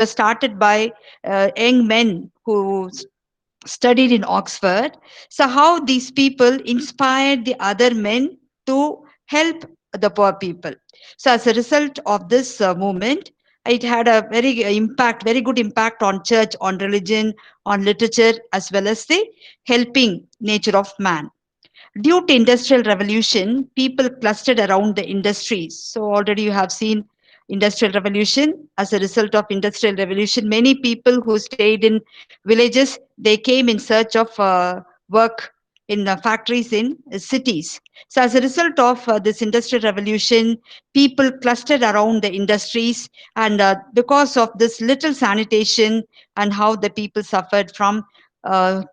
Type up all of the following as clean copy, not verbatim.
was started by young men who studied in Oxford. So, how these people inspired the other men to help the poor people. So, as a result of this movement, it had a very good impact on church, on religion, on literature, as well as the helping nature of man. Due to industrial revolution, people clustered around the industries. So already you have seen industrial revolution. As a result of industrial revolution, many people who stayed in villages, they came in search of work in factories in cities. So as a result of this industrial revolution, people clustered around the industries, and because of this little sanitation and how the people suffered from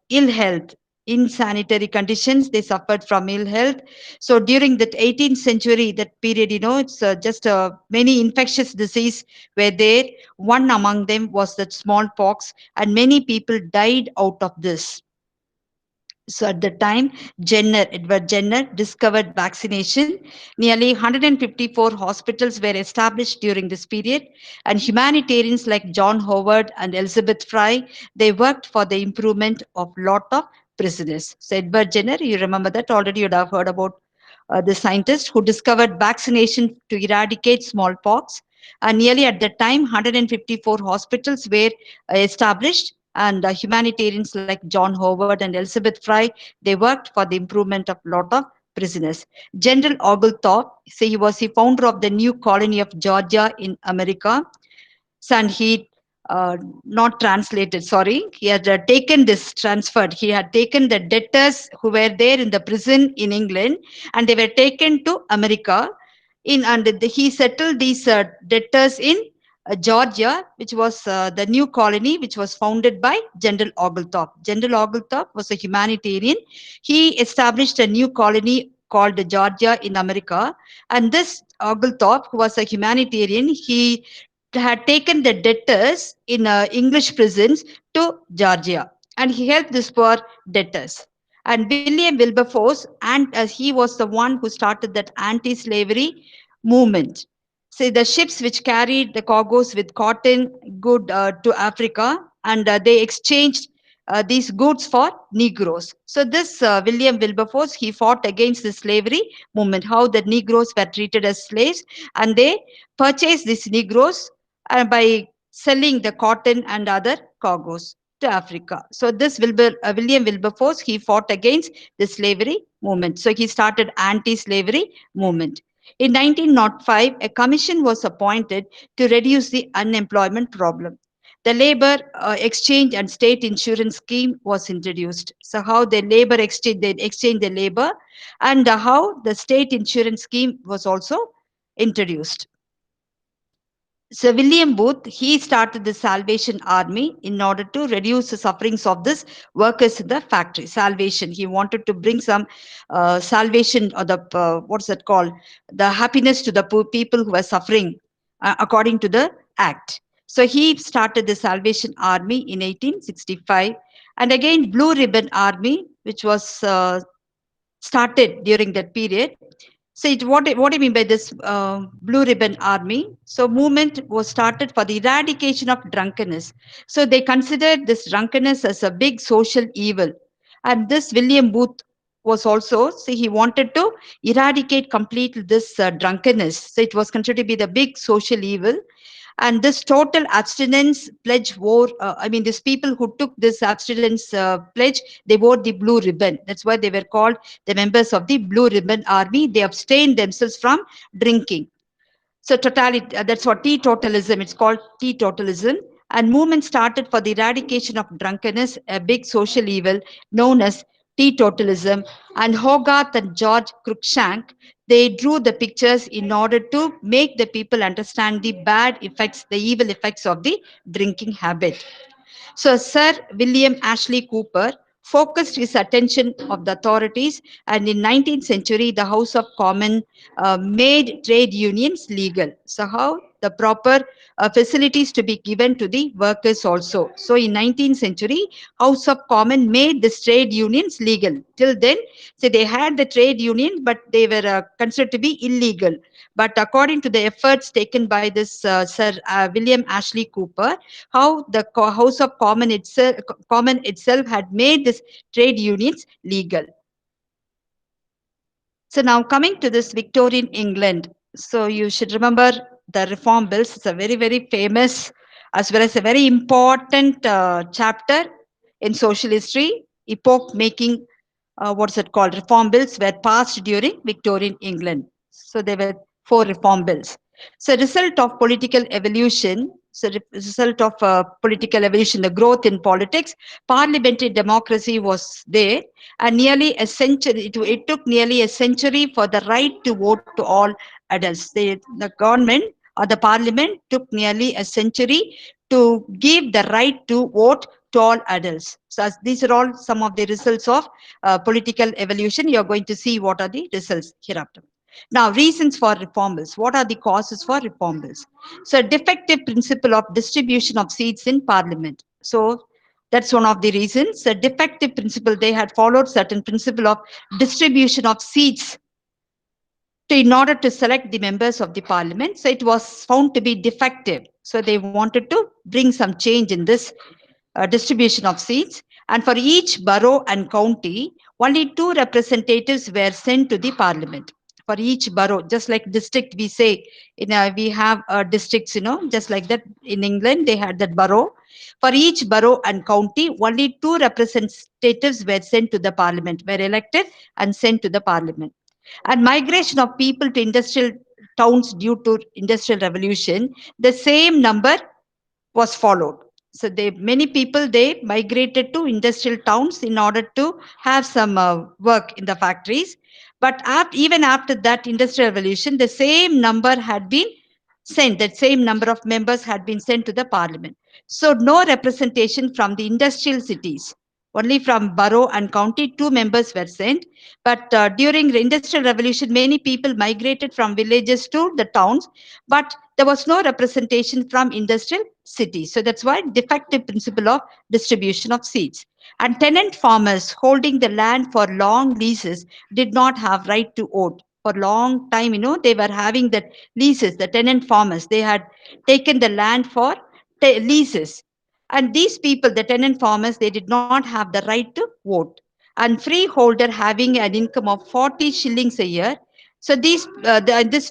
ill health, in sanitary conditions, they suffered from ill health. So during the 18th century, that period, it's just many infectious disease were there. One among them was that smallpox, and many people died out of this. So at the time, Edward Jenner discovered vaccination. Nearly 154 hospitals were established during this period, and humanitarians like John Howard and Elizabeth Fry, they worked for the improvement of lot of prisoners. So Edward Jenner, you remember that already, you'd have heard about the scientist who discovered vaccination to eradicate smallpox. And nearly at that time, 154 hospitals were established, and humanitarians like John Howard and Elizabeth Fry, they worked for the improvement of lot of prisoners. General Oglethorpe, say he was the founder of the new colony of Georgia in America, and he not translated, sorry, he had taken this transferred, he had taken the debtors who were there in the prison in England, and they were taken to America, he settled these debtors in Georgia, which was the new colony which was founded by General Oglethorpe. General Oglethorpe was a humanitarian. He established a new colony called Georgia in America, and this Oglethorpe, who was a humanitarian, he had taken the debtors in English prisons to Georgia, and he helped these poor debtors. And William Wilberforce, and he was the one who started that anti-slavery movement. See, the ships which carried the cargoes with cotton good to Africa, and they exchanged these goods for Negroes. So this William Wilberforce, he fought against the slavery movement, how the Negroes were treated as slaves, and they purchased these Negroes by selling the cotton and other cargoes to Africa. So this William Wilberforce, he fought against the slavery movement. So he started anti-slavery movement. In 1905, a commission was appointed to reduce the unemployment problem. The labor exchange and state insurance scheme was introduced. So how the labor exchange, they exchange the labor, and how the state insurance scheme was also introduced. So William Booth, he started the Salvation Army in order to reduce the sufferings of this workers in the factory. Salvation. He wanted to bring some salvation, or the what's that called? The happiness to the poor people who were suffering according to the act. So he started the Salvation Army in 1865, and again Blue Ribbon Army, which was started during that period. So what do you mean by this Blue Ribbon Army? So movement was started for the eradication of drunkenness. So they considered this drunkenness as a big social evil. And this William Booth was also, see, he wanted to eradicate completely this drunkenness. So it was considered to be the big social evil. And this total abstinence pledge wore, these people who took this abstinence pledge, they wore the blue ribbon. That's why they were called the members of the Blue Ribbon Army. They abstained themselves from drinking. So totality, that's what teetotalism, it's called teetotalism. And movement started for the eradication of drunkenness, a big social evil known as teetotalism. And Hogarth and George Cruikshank, they drew the pictures in order to make the people understand the bad effects, the evil effects of the drinking habit. So Sir William Ashley Cooper focused his attention of the authorities, and in 19th century the House of Commons made trade unions legal. So how the proper facilities to be given to the workers also. So in 19th century, House of Commons made this trade unions legal. Till then, so they had the trade union, but they were considered to be illegal. But according to the efforts taken by this Sir William Ashley Cooper, how the House of Common itself had made this trade unions legal. So now coming to this Victorian England. So you should remember the Reform Bills. It's a very, very famous as well as a very important chapter in social history, epoch making, what's it called, reform bills were passed during Victorian England. So there were four reform bills. So result of political evolution, result of political evolution, the growth in politics, parliamentary democracy was there, and nearly a century, it took nearly a century for the right to vote to all adults. The government or the parliament took nearly a century to give the right to vote to all adults. So these are all some of the results of political evolution. You're going to see what are the results hereafter. Now, reasons for reform bills. What are the causes for reform bills? So, defective principle of distribution of seats in parliament. So, that's one of the reasons. A defective principle, they had followed certain principle of distribution of seats in order to select the members of the parliament. So it was found to be defective. So they wanted to bring some change in this distribution of seats. And for each borough and county, only two representatives were sent to the parliament. For each borough, just like district, we say, we have districts, just like that in England, they had that borough. For each borough and county, only two representatives were sent to the parliament, were elected and sent to the parliament. And migration of people to industrial towns due to industrial revolution, the same number was followed. So many people, they migrated to industrial towns in order to have some work in the factories. But even after that industrial revolution, the same number had been sent, that same number of members had been sent to the parliament. So no representation from the industrial cities. Only from borough and county, two members were sent. But during the industrial revolution, many people migrated from villages to the towns, but there was no representation from industrial cities. So that's why defective principle of distribution of seats. And tenant farmers holding the land for long leases did not have right to vote. For long time, they were having that leases, the tenant farmers, they had taken the land for leases. And these people, the tenant farmers, they did not have the right to vote. And freeholder having an income of 40 shillings a year. So this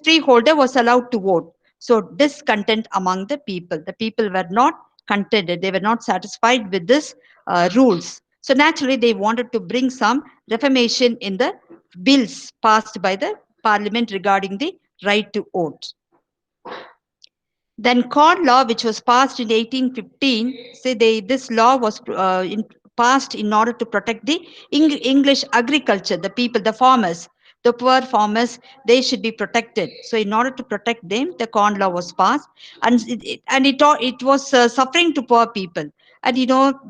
freeholder was allowed to vote. So discontent among the people. The people were not contented. They were not satisfied with this rules. So naturally, they wanted to bring some reformation in the bills passed by the parliament regarding the right to vote. Then Corn Law, which was passed in 1815, this law was passed in order to protect the English agriculture, the people, the farmers, the poor farmers, they should be protected. So in order to protect them, the Corn Law was passed, and it was suffering to poor people. And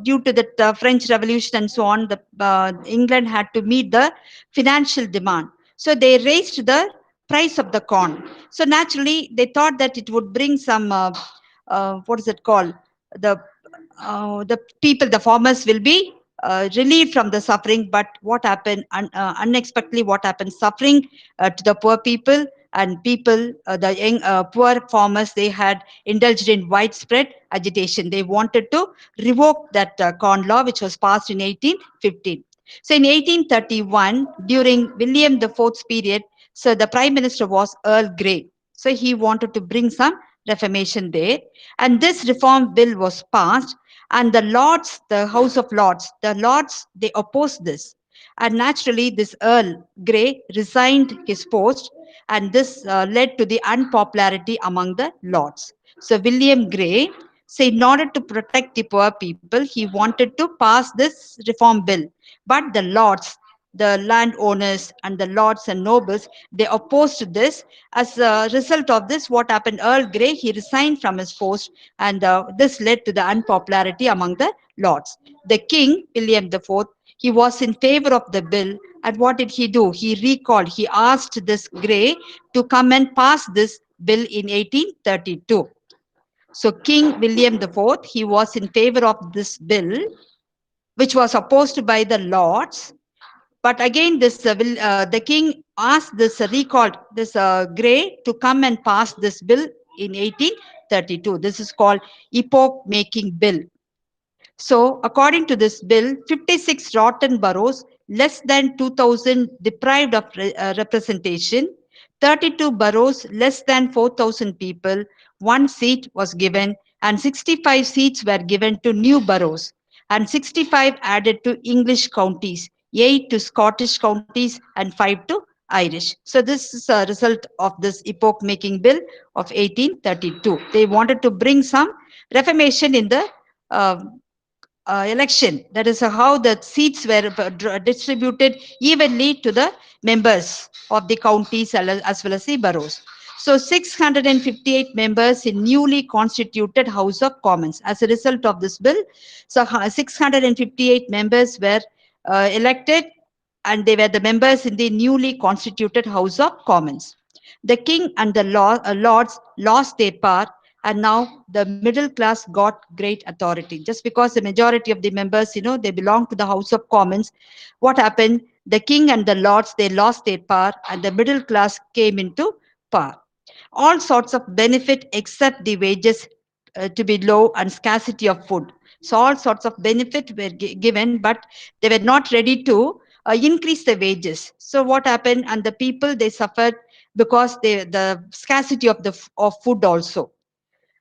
due to the French Revolution and so on, the England had to meet the financial demand. So they raised the price of the corn. So naturally, they thought that it would bring some, what is it called? The the people, the farmers will be relieved from the suffering. But what happened? Unexpectedly, what happened? Suffering to the poor people, and people, the young poor farmers, they had indulged in widespread agitation. They wanted to revoke that corn law, which was passed in 1815. So in 1831, during William the Fourth's period, so the prime minister was Earl Grey. So he wanted to bring some reformation there. And this reform bill was passed. And the Lords, the House of Lords, the Lords, they opposed this. And naturally, this Earl Grey resigned his post. And this led to the unpopularity among the Lords. So William Grey, so in order to protect the poor people, he wanted to pass this reform bill. But the Lords, the landowners and the lords and nobles, they opposed this. As a result of this, what happened? Earl Grey, he resigned from his post, and this led to the unpopularity among the lords. The king, William IV, he was in favor of the bill. And what did he do? He asked this Grey to come and pass this Bill in 1832. So King William IV, he was in favor of this bill, which was opposed by the Lords. But again, the king asked this recalled this Grey to come and pass this bill in 1832. This is called epoch-making bill. So, according to this bill, 56 rotten boroughs, less than 2,000 deprived of representation, 32 boroughs, less than 4,000 people, one seat was given, and 65 seats were given to new boroughs, and 65 added to English counties, 8 to Scottish counties, and 5 to Irish. So, this is a result of this epoch making bill of 1832. They wanted to bring some reformation in the uh, election. That is how the seats were distributed evenly to the members of the counties as well as the boroughs. So 658 members in newly constituted House of Commons. As a result of this bill, so 658 members were elected, and they were the members in the newly constituted House of Commons. The king and the lords lost their power, and now the middle class got great authority. Just because the majority of the members, they belong to the House of Commons, what happened? The king and the lords, they lost their power, and the middle class came into power. All sorts of benefit except the wages to be low and scarcity of food. So all sorts of benefit were given, but they were not ready to increase the wages. So what happened? And the people, they suffered because the scarcity of of food also.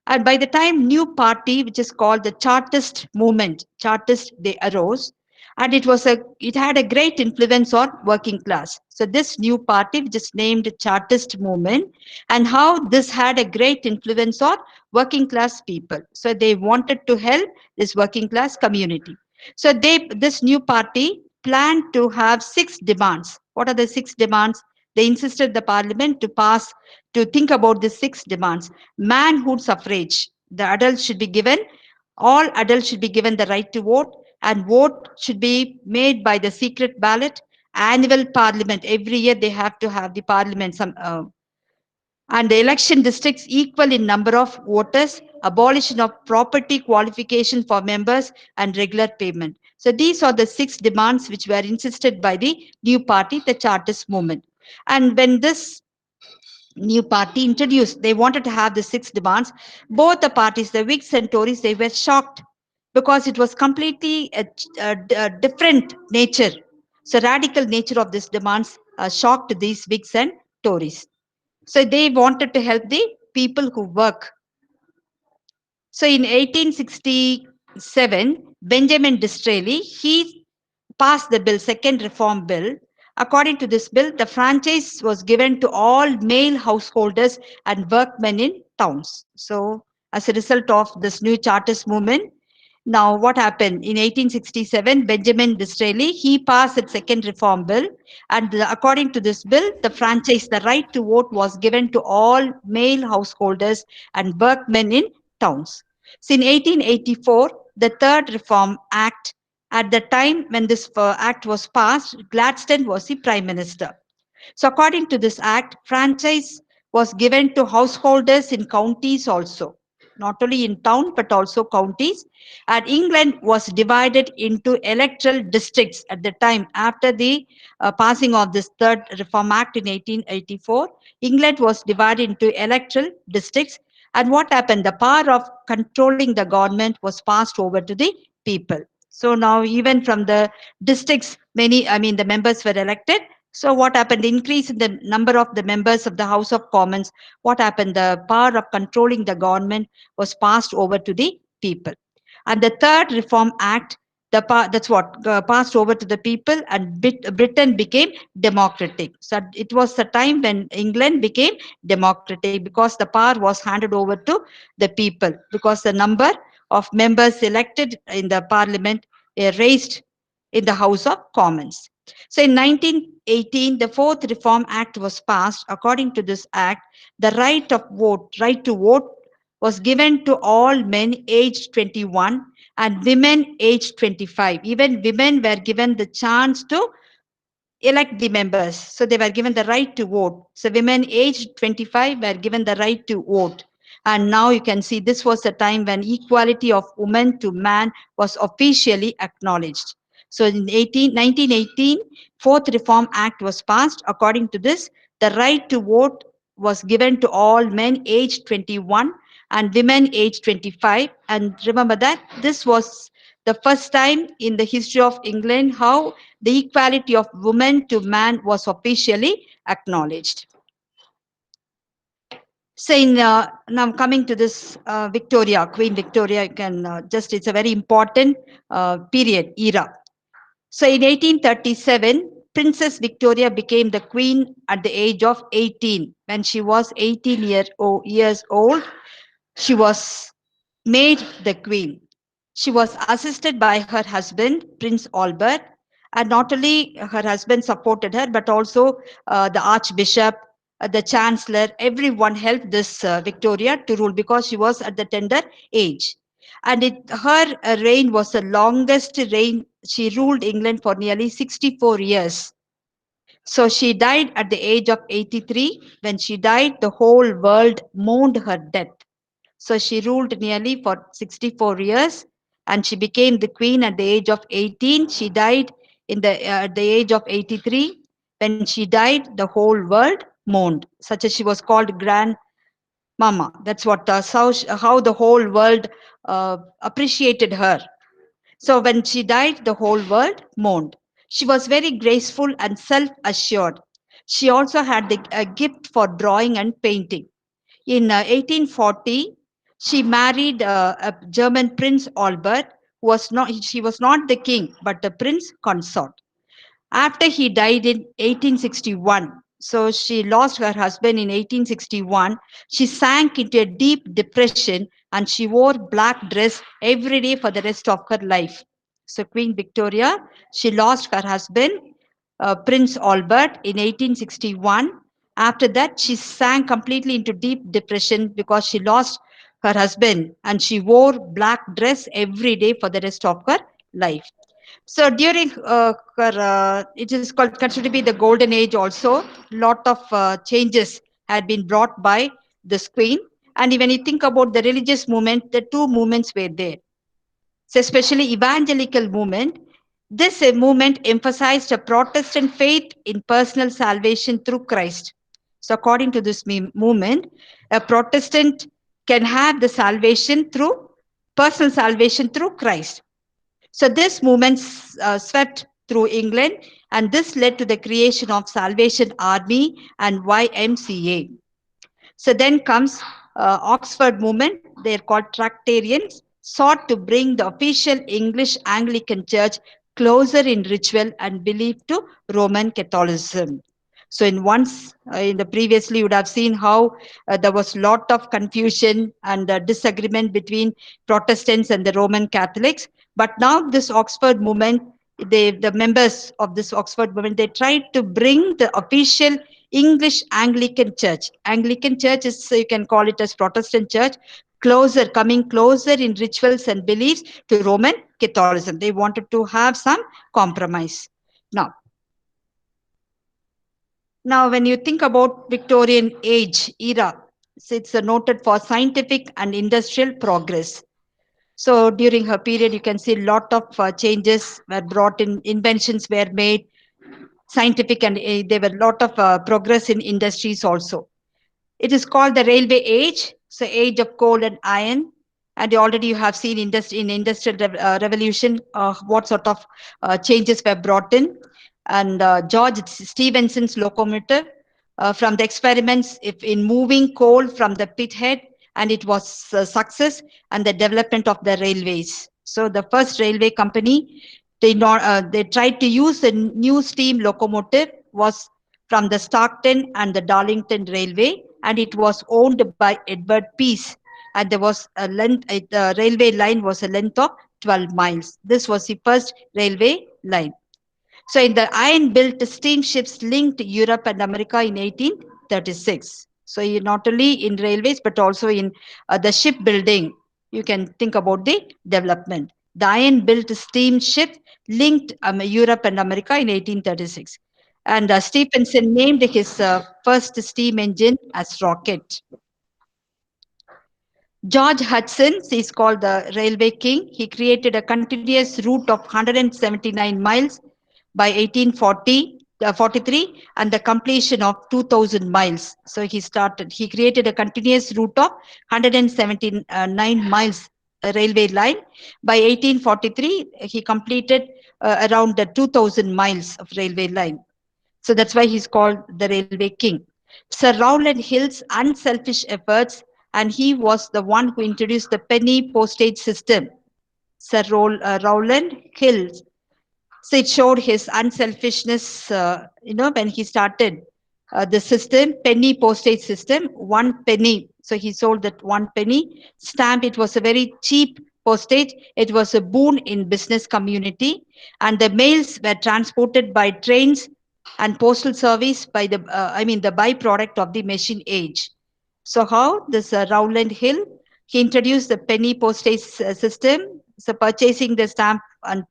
And by the time new party, which is called the Chartist movement, Chartist, they arose, and it had a great influence on working class. So this new party, which is named Chartist movement, and how this had a great influence on working class people. So they wanted to help this working class community. So this new party planned to have six demands. What are the six demands? They insisted the parliament to think about the six demands. Manhood suffrage. The adults should be given, all adults should be given the right to vote, and vote should be made by the secret ballot. Annual parliament. Every year they have to have the parliament. And the election districts equal in number of voters, abolition of property qualification for members, and regular payment. So these are the six demands which were insisted by the new party, the Chartist movement. And when this new party introduced, they wanted to have the six demands. Both the parties, the Whigs and Tories, they were shocked because it was completely a different nature. So radical nature of these demands shocked these Whigs and Tories. So they wanted to help the people who work. So in 1867, Benjamin Disraeli, he passed the bill, second reform bill. According to this bill, the franchise was given to all male householders and workmen in towns. So as a result of this new Chartist movement, now what happened? In 1867, Benjamin Disraeli, he passed its second reform bill. And according to this bill, the franchise, the right to vote was given to all male householders and workmen in towns. So in 1884, the Third Reform Act, at the time when this act was passed, Gladstone was the Prime Minister. So according to this act, franchise was given to householders in counties also, not only in town but also counties. And England was divided into electoral districts at the time after the passing of this Third Reform Act in 1884. England was divided into electoral districts. And what happened? The power of controlling the government was passed over to the people. So now even from the districts, the members were elected. So what happened? The increase in the number of the members of the House of Commons. What happened? The power of controlling the government was passed over to the people. And the Third Reform Act, that's what passed over to the people, and Britain became democratic. So it was the time when England became democratic because the power was handed over to the people, because the number of members elected in the parliament raised in the House of Commons. So in 1918, the Fourth Reform Act was passed. According to this act, the right to vote was given to all men aged 21 and women aged 25. Even women were given the chance to elect the members. So they were given the right to vote. So women aged 25 were given the right to vote. And now you can see this was the time when equality of woman to man was officially acknowledged. So in 1918, Fourth Reform Act was passed. According to this, the right to vote was given to all men aged 21 and women aged 25. And remember that this was the first time in the history of England how the equality of woman to man was officially acknowledged. So now coming to this Victoria, Queen Victoria, you can it's a very important period, era. So in 1837, Princess Victoria became the queen at the age of 18. When she was 18 years old, she was made the queen. She was assisted by her husband, Prince Albert, and not only her husband supported her, but also the Archbishop, the Chancellor, everyone helped this Victoria to rule because she was at the tender age. And her reign was the longest reign. She ruled England for nearly 64 years. So she died at the age of 83. When she died, the whole world mourned her death. So she ruled nearly for 64 years and she became the queen at the age of 18. She died at the age of 83. When she died, the whole world mourned, such as she was called Grand Mama. That's what how the whole world appreciated her. So when she died, the whole world mourned. She was very graceful and self assured. She also had a gift for drawing and painting. In 1840, she married a German Prince Albert, she was not the king, but the prince consort. After he died in 1861, so she lost her husband in 1861, she sank into a deep depression and she wore black dress every day for the rest of her life. So Queen Victoria, she lost her husband, Prince Albert, in 1861. After that, she sank completely into deep depression because she lost her husband and she wore black dress every day for the rest of her life. So during it is called considered to be the golden age. Also, lot of changes had been brought by this queen. And when you think about the religious movement, the two movements were there. So especially evangelical movement. This movement emphasized a Protestant faith in personal salvation through Christ. So according to this movement, a Protestant can have the salvation through personal salvation through Christ. So this movement swept through England, and this led to the creation of Salvation Army and YMCA. So then comes Oxford movement. They're called Tractarians, sought to bring the official English Anglican Church closer in ritual and belief to Roman Catholicism. So in the previously, you would have seen how there was lot of confusion and disagreement between Protestants and the Roman Catholics. But now this Oxford movement, the members of this Oxford movement, they tried to bring the official English Anglican Church. Anglican Church is, so you can call it as Protestant Church, coming closer in rituals and beliefs to Roman Catholicism. They wanted to have some compromise. Now, when you think about Victorian age era, it's noted for scientific and industrial progress. So during her period, you can see a lot of changes were brought in, inventions were made, scientific, and there were a lot of progress in industries also. It is called the railway age, so age of coal and iron. And already you have seen in industrial revolution what sort of changes were brought in. And George Stephenson's locomotive from the experiments in moving coal from the pit head, and it was a success, and the development of the railways. So the first railway company, they tried to use a new steam locomotive was from the Stockton and the Darlington Railway, and it was owned by Edward Pease. And there was a length, the railway line was a length of 12 miles. This was the first railway line. So in the iron-built steamships linked Europe and America in 1836. So not only in railways, but also in the shipbuilding, you can think about the development. The iron-built steamship linked Europe and America in 1836. And Stephenson named his first steam engine as rocket. George Hudson is called the railway king. He created a continuous route of 179 miles by 1843 and the completion of 2000 miles. So he created a continuous route of 179 miles railway line. By 1843, he completed around the 2000 miles of railway line. So that's why he's called the railway king. Sir Rowland Hill's unselfish efforts, and he was the one who introduced the penny postage system. Rowland Hill, so it showed his unselfishness, when he started the system, penny postage system, 1 penny. So he sold that 1 penny stamp. It was a very cheap postage. It was a boon in business community, and the mails were transported by trains and postal service by the byproduct of the machine age. So how this Rowland Hill, he introduced the penny postage system. So purchasing the stamp and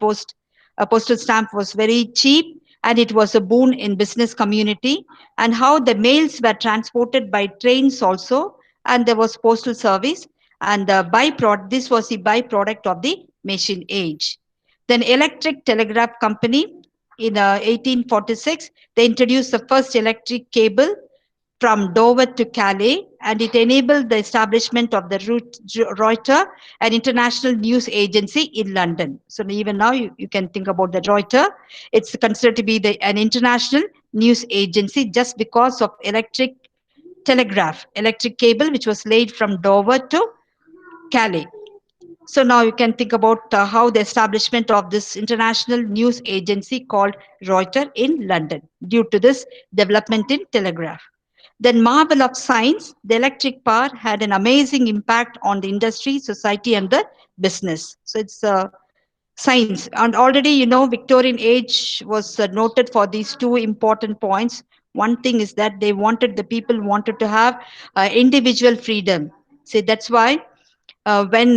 a postal stamp was very cheap, and it was a boon in business community. And how the mails were transported by trains also, and there was postal service, and the byproduct, this was the byproduct of the machine age. Then Electric Telegraph Company in 1846, they introduced the first electric cable from Dover to Calais, and it enabled the establishment of the Reuters, an international news agency in London. So even now, you can think about the Reuters. It's considered to be an international news agency just because of electric cable, which was laid from Dover to Calais. So now you can think about how the establishment of this international news agency called Reuters in London due to this development in telegraph. Then marvel of science, the electric power had an amazing impact on the industry, society, and the business. So it's science. And already, Victorian age was noted for these two important points. One thing is that the people wanted to have individual freedom. See, that's why when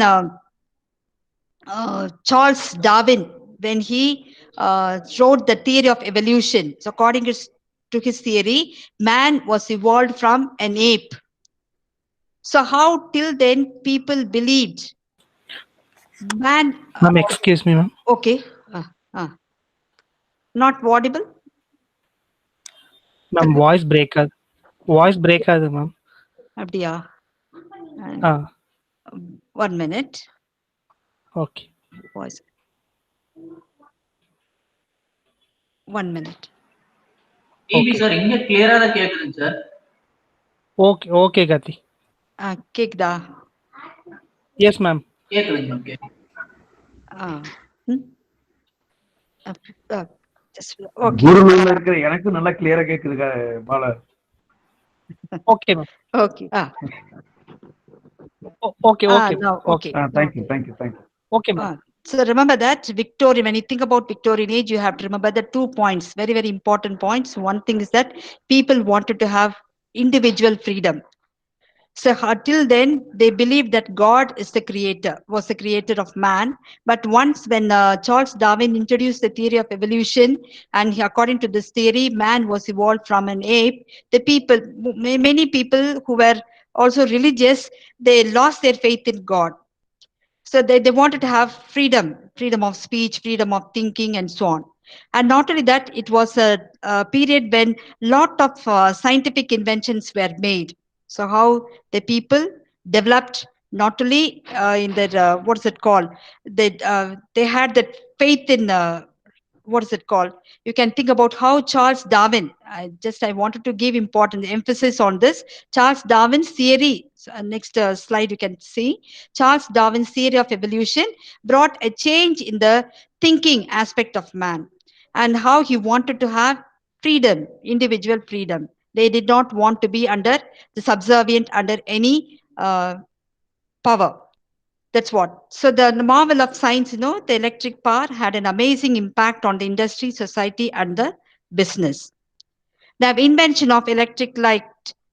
Charles Darwin, when he wrote the theory of evolution, so according to his theory, man was evolved from an ape. So how till then people believed man? Ma'am, excuse me, ma'am. Okay, uh, uh, not audible. Ma'am, voice breaker, ma'am. அப்படியா? Ah, 1 minute. okay. Voice. 1 minute. இல்ல Okay. Sir, இங்க கிளியரா தான் கேக்குதுங்க sir. Okay, okay, Gati. கேக்குதா? Yes, ma'am. கேக்குதுங்க ma'am, கேக்குது. ம்? just okay. குருநூல்ல இருக்கிற எனக்கு நல்லா கிளியரா கேக்குது Bala. Okay, ma'am. Okay. Okay, okay, Now okay. okay. Thank you, thank you, thank you. Okay, ma'am. So remember that Victorian, when you think about Victorian age, you have to remember the 2 points, very, very important points. One thing is that people wanted to have individual freedom. So until then, they believed that God is the creator, was the creator of man. But once when Charles Darwin introduced the theory of evolution, and according to this theory, man was evolved from an ape, the people, many people who were also religious, they lost their faith in God. So they wanted to have freedom of speech, freedom of thinking, and so on. And not only that, it was a period when lot of scientific inventions were made. So how the people developed not only in their what's it called, they had that faith in what is it called, you can think about how Charles Darwin, I wanted to give important emphasis on this. Charles Darwin's theory, so, next slide you can see, Charles Darwin's theory of evolution brought a change in the thinking aspect of man, and how he wanted to have freedom, individual freedom. They did not want to be under the subservient under any power. That's what. So the marvel of science, the electric power had an amazing impact on the industry, society, and the business. The invention of electric light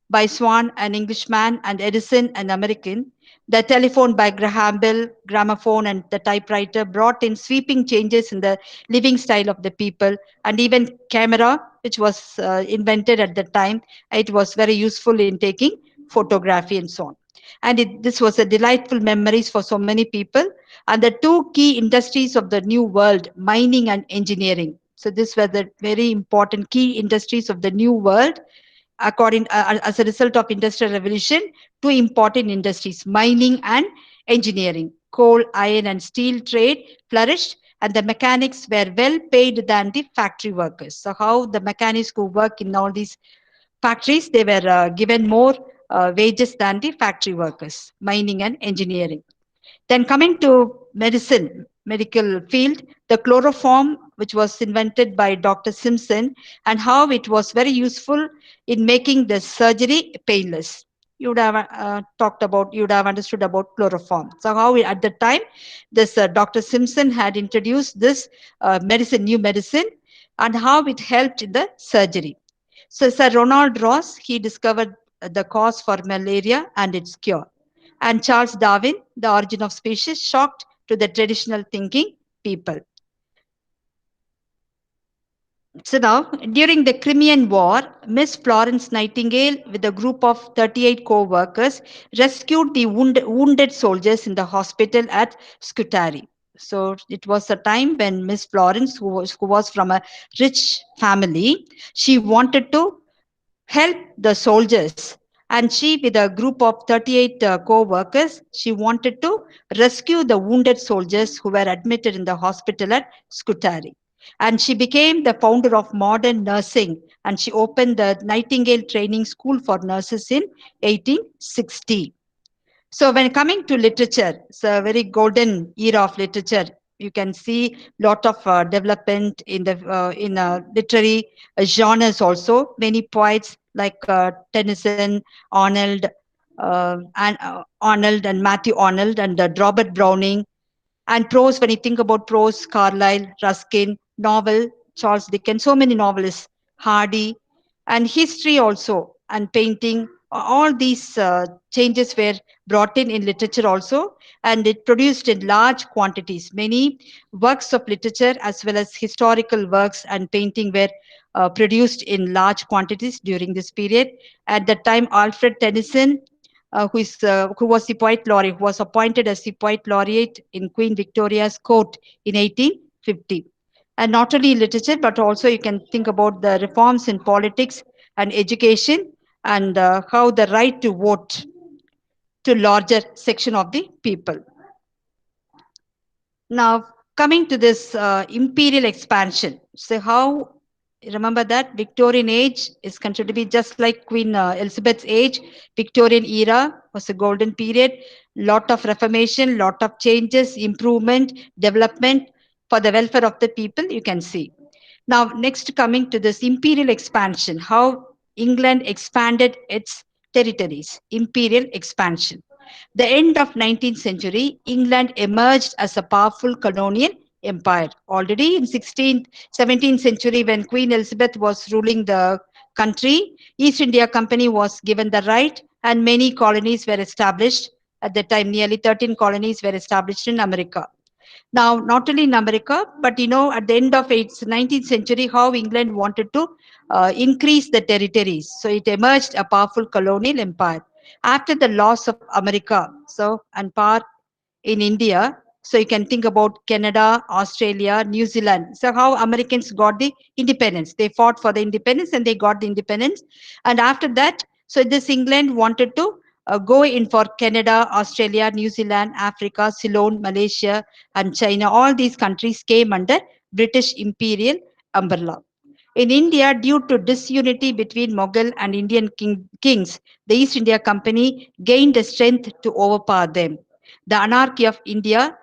by Swan, an Englishman, and Edison, an American, The telephone by Graham Bell, gramophone, and the typewriter brought in sweeping changes in the living style of the people, and even camera, which was invented at the time, it was very useful in taking photography and so on. And this was a delightful memories for so many people. And the two key industries of the new world, mining and engineering. So these were the very important key industries of the new world according as a result of industrial revolution. Two important industries, mining and engineering. Coal, iron and steel trade flourished, and the mechanics were well paid than the factory workers. So how the mechanics who work in all these factories, they were given more wages than the factory workers, mining and engineering. Then coming to medicine, medical field, the chloroform, which was invented by Dr. Simpson, and how it was very useful in making the surgery painless. You would have you would have understood about chloroform. So how at the time, this Dr. Simpson had introduced this new medicine, and how it helped in the surgery. So Sir Ronald Ross, he discovered the cause for malaria and its cure. And Charles Darwin, The Origin of Species, shocked to the traditional thinking people. So now, during the Crimean War, Miss Florence Nightingale, with a group of 38 co-workers, rescued the wounded soldiers in the hospital at Scutari. So it was a time when Miss Florence, who was from a rich family, she wanted to help the soldiers, and she, with a group of 38 co-workers, she wanted to rescue the wounded soldiers who were admitted in the hospital at Scutari. And she became the founder of modern nursing, and she opened the Nightingale Training School for Nurses in 1860. So when coming to literature, it's a very golden era of literature. You can see lot of development in the literary genres also. Many poets like Tennyson, Arnold, Arnold and Matthew Arnold and Robert Browning. And prose, when you think about prose, Carlyle, Ruskin, novel, Charles Dickens, so many novelists, Hardy, and history also, and painting. All these changes were brought in literature also, and it produced in large quantities. Many works of literature as well as historical works and painting were produced in large quantities during this period. At that time, Alfred Tennyson, who was the poet laureate, who was appointed as the poet laureate in Queen Victoria's court in 1850. And not only in literature, but also you can think about the reforms in politics and education, and how the right to vote to larger section of the people. Now, coming to this imperial expansion. So how, remember that Victorian age is considered to be just like Queen Elizabeth's age. Victorian era was a golden period. Lot of reformation, lot of changes, improvement, development for the welfare of the people, you can see. Now, next coming to this imperial expansion, how England expanded its territories, imperial expansion. The end of 19th century, England emerged as a powerful colonial empire. Already in 16th, 17th century, when Queen Elizabeth was ruling the country, East India Company was given the right, and many colonies were established. At the time, nearly 13 colonies were established in America. Now, not only in America, but at the end of its 19th century, how England wanted to increase the territories. So it emerged a powerful colonial empire. After the loss of America, so and power in India, so you can think about Canada, Australia, New Zealand. So how Americans got the independence. They fought for the independence and they got the independence. And after that, so this England wanted to go in for Canada, Australia, New Zealand, Africa, Ceylon, Malaysia, and China. All these countries came under British imperial umbrella. In India, due to disunity between Mughal and Indian kings, the East India Company gained the strength to overpower them. The anarchy of India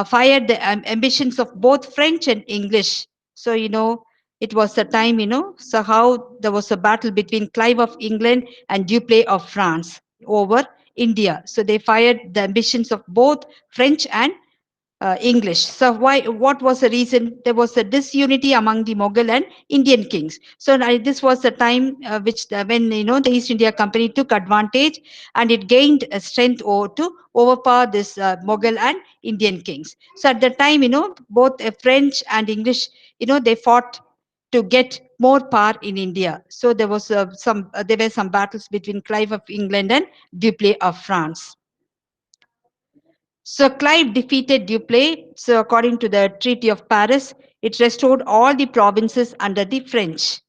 fired the ambitions of both French and English. So, it was a time, so how there was a battle between Clive of England and Dupleix of France over India. So they fired the ambitions of both French and English. So why? What was the reason? There was a disunity among the Mughal and Indian kings. So this was the time when the East India Company took advantage, and it gained strength to overpower this Mughal and Indian kings. So at the time, both French and English, they fought to get more power in India. So there were some battles between Clive of England and Dupleix of France. So Clive defeated Dupleix. So according to the Treaty of Paris, it restored all the provinces under the French,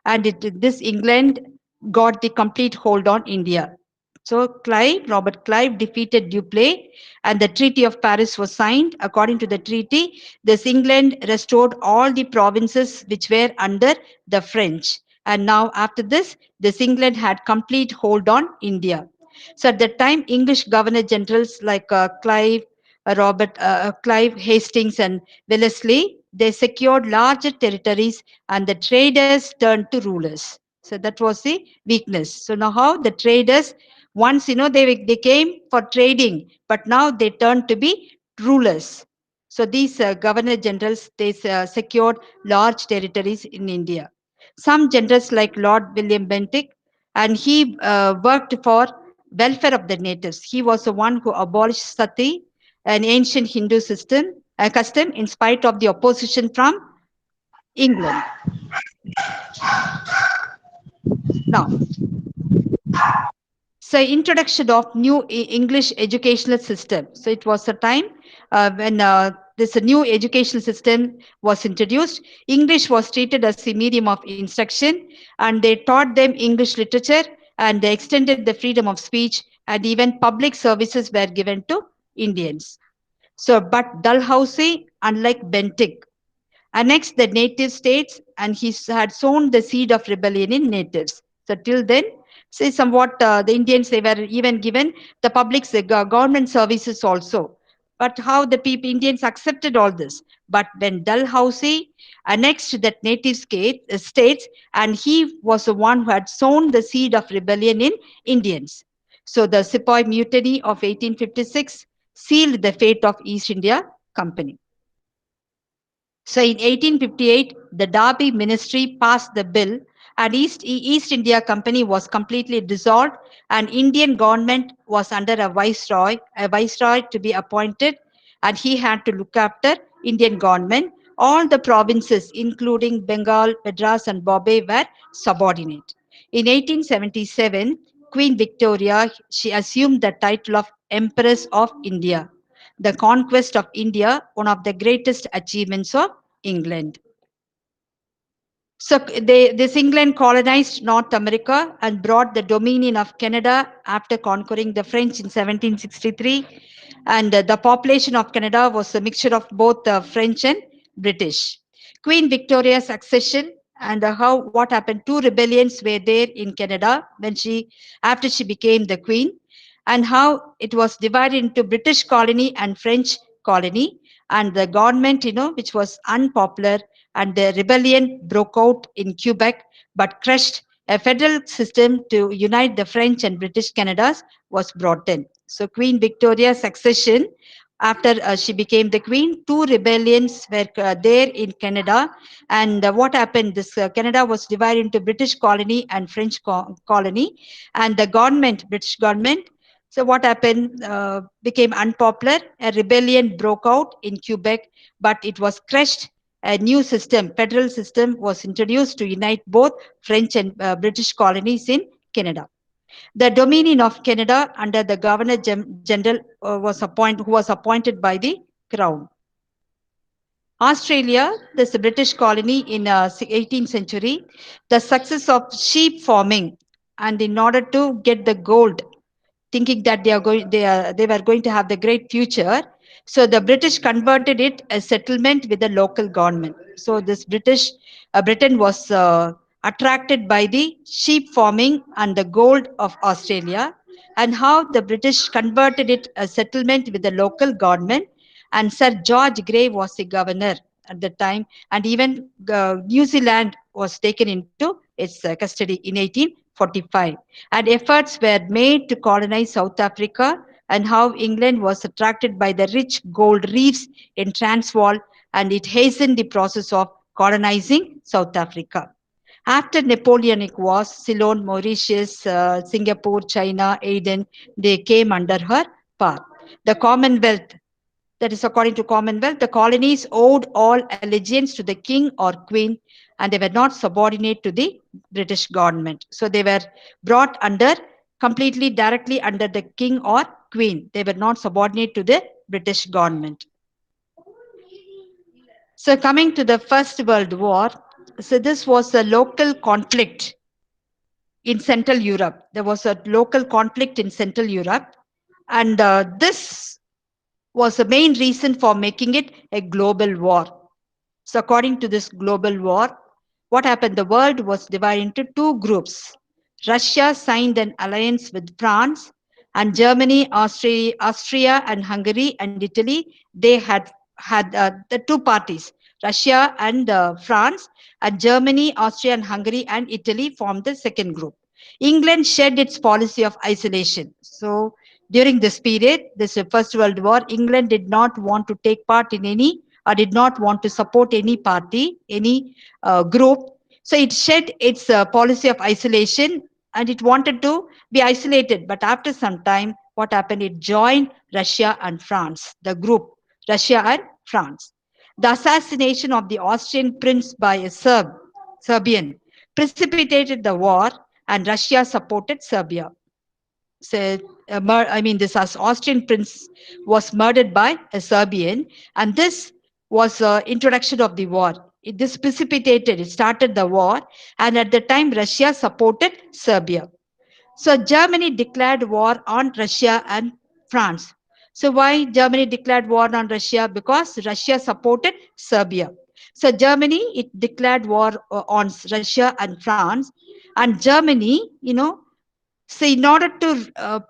and this England got the complete hold on India. So Robert Clive defeated Dupleix, and the Treaty of Paris was signed. According to the treaty, this England restored all the provinces which were under the French. And now after this England had complete hold on India. So at that time, English governor generals like Clive Hastings and Wellesley, they secured larger territories, and the traders turned to rulers. So that was the weakness. So now how the traders, once they came for trading, but now they turned to be rulers. So these governor generals, they secured large territories in India. Some generals like Lord William Bentinck, and he worked for welfare of the natives. He was the one who abolished sati, an ancient Hindu custom, in spite of the opposition from England. Now, so introduction of new English educational system. So it was a time when this new educational system was introduced. English was treated as a medium of instruction, and they taught them English literature, and they extended the freedom of speech, and even public services were given to Indians. So, but Dalhousie, unlike Bentinck, annexed the native states, and he had sown the seed of rebellion in natives. So till then, say somewhat the Indians, they were even given the public government services also. But how the people Indians accepted all this? But when Dalhousie annexed that native states, and he was the one who had sown the seed of rebellion in Indians. So the Sepoy Mutiny of 1856 sealed the fate of East India Company. So in 1858, the Derby Ministry passed the bill, and East India Company was completely dissolved, and Indian government was under a viceroy to be appointed, and he had to look after Indian government. All the provinces, including Bengal, Madras, and Bombay, were subordinate. In 1877, Queen Victoria, she assumed the title of Empress of India. The conquest of India, one of the greatest achievements of England. So this England colonized North America and brought the dominion of Canada after conquering the French in 1763. And the population of Canada was a mixture of both French and British. Queen Victoria's succession, and what happened. Two rebellions were there in Canada after she became the queen, and how it was divided into British colony and French colony, and the government, which was unpopular, and the rebellion broke out in Quebec, but crushed. A federal system to unite the French and British Canadas was brought in. So Queen Victoria's succession, after she became the queen, two rebellions were there in Canada. And what happened? This Canada was divided into British colony and French colony, and the British government. So what happened? Became unpopular. A rebellion broke out in Quebec, but it was crushed. A new federal system was introduced to unite both French and British colonies in Canada. The Dominion of Canada under the Governor General who was appointed by the Crown. Australia, this British colony in 18th century, the success of sheep farming, and in order to get the gold, thinking that they were going to have the great future. So the British converted it a settlement with the local government. So this Britain was attracted by the sheep farming and the gold of Australia, and how the British converted it a settlement with the local government. And Sir George Grey was the governor at the time, and even New Zealand was taken into its custody in 1845. And efforts were made to colonize South Africa, and how England was attracted by the rich gold reefs in Transvaal, and it hastened the process of colonizing South Africa. After Napoleonic Wars, Ceylon, Mauritius, Singapore, China, Aden, they came under her power. The Commonwealth, that is according to Commonwealth, the colonies owed all allegiance to the king or queen, and they were not subordinate to the British government. So they were brought under completely directly under the king or queen. They were not subordinate to the British government. So coming to the First World War, so this was a local conflict in Central Europe. There was a local conflict in Central Europe, and this was the main reason for making it a global war. So according to this global war, what happened? The world was divided into two groups. Russia signed an alliance with France, and Germany, Austria and Hungary and Italy, they had the two parties, Russia and France, and Germany, Austria and Hungary and Italy formed the second group. England shed its policy of isolation. So during this period, this First World War, England did not want to take part in any or did not want to support any party, any group. So it shed its policy of isolation and it wanted to be isolated. But after some time, what happened? It joined Russia and France, the group, Russia and France. The assassination of the Austrian prince by a Serbian precipitated the war, and Russia supported Serbia. So, this Austrian prince was murdered by a Serbian, and this was introduction of the war. This precipitated, it started the war, and at the time Russia supported Serbia. So Germany declared war on Russia and France. So why Germany declared war on Russia? Because Russia supported Serbia. So Germany, it declared war on Russia and France, and Germany, so in order to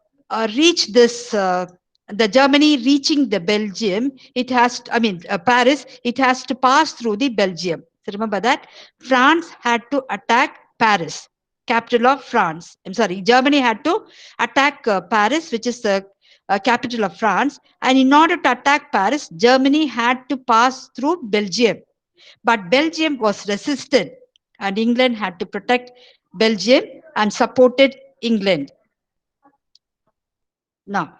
reach this, the Germany reaching the Belgium, it has, Paris, it has to pass through the Belgium. So remember that France had to attack Paris, capital of France. I'm sorry, Germany had to attack Paris, which is the capital of France. And in order to attack Paris, Germany had to pass through Belgium. But Belgium was resistant, and England had to protect Belgium and supported England. Now,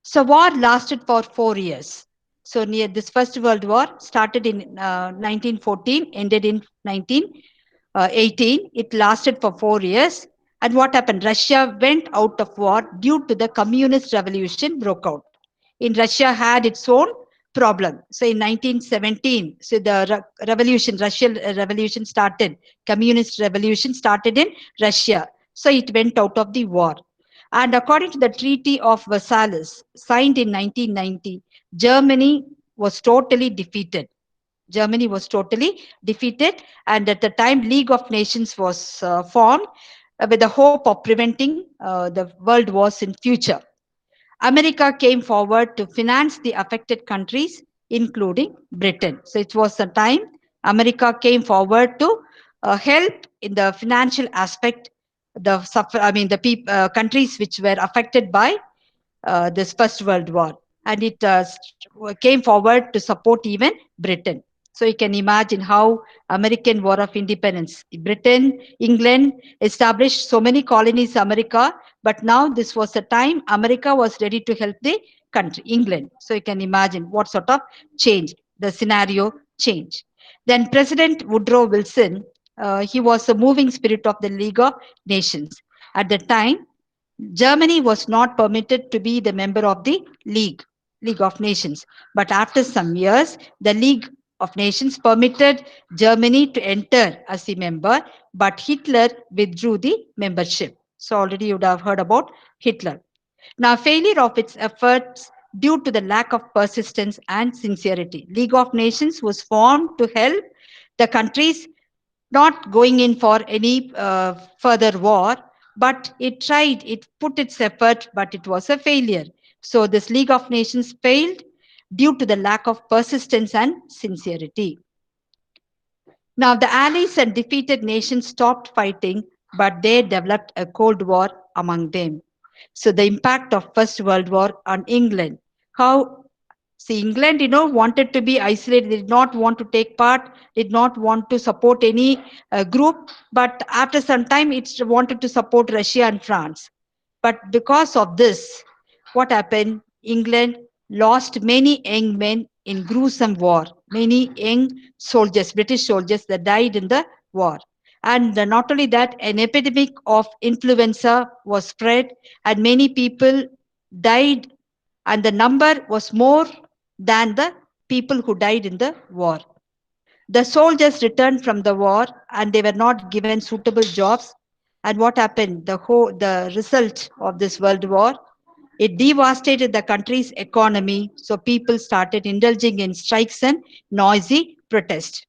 so war lasted for 4 years. So near this First World War started in 1914, ended in 1918. It lasted for 4 years. And what happened? Russia went out of war due to the communist revolution broke out. In Russia had its own problem. So in 1917, so the revolution, Russian revolution started. Communist revolution started in Russia. So it went out of the war. And according to the Treaty of Versailles, signed in 1990, Germany was totally defeated. Germany was totally defeated, and at the time, League of Nations was formed with the hope of preventing the world wars in future. America came forward to finance the affected countries, including Britain. So it was the time America came forward to help in the financial aspect the countries which were affected by this First World War, and it came forward to support even Britain. So you can imagine how American War of Independence, Britain, England established so many colonies, America, but now this was a time America was ready to help the country, England. So you can imagine what sort of change, the scenario change. Then President Woodrow Wilson, he was the moving spirit of the League of Nations. At the time, Germany was not permitted to be the member of the League of Nations. But after some years, the League of Nations permitted Germany to enter as a member, but Hitler withdrew the membership. So already you would have heard about Hitler. Now, failure of its efforts due to the lack of persistence and sincerity. League of Nations was formed to help the countries not going in for any further war, but it tried, it put its effort, but it was a failure. So this League of Nations failed due to the lack of persistence and sincerity. Now the allies and defeated nations stopped fighting, but they developed a Cold War among them. So the impact of First World War on England. How, see, England, wanted to be isolated, did not want to take part, did not want to support any group, but after some time it wanted to support Russia and France. But because of this, what happened? England lost many young men in gruesome war. Many young soldiers, British soldiers, that died in the war. And not only that, an epidemic of influenza was spread, and many people died, and the number was more than the people who died in the war. The soldiers returned from the war and they were not given suitable jobs. And what happened? The result of this world war, it devastated the country's economy. So people started indulging in strikes and noisy protest.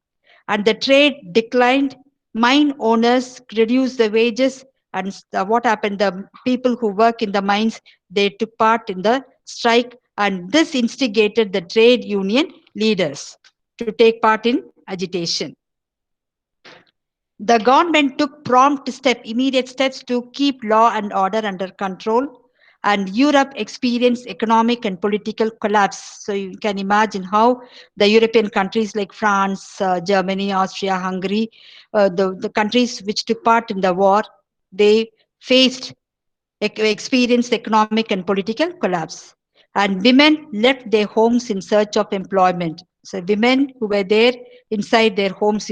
And the trade declined. Mine owners reduced the wages. And what happened? The people who work in the mines, they took part in the strike. And this instigated the trade union leaders to take part in agitation. The government took immediate steps to keep law and order under control, and Europe experienced economic and political collapse. So you can imagine how the European countries like France, Germany, Austria, Hungary, the countries which took part in the war, they faced experienced economic and political collapse. And women left their homes in search of employment. So women who were there inside their homes,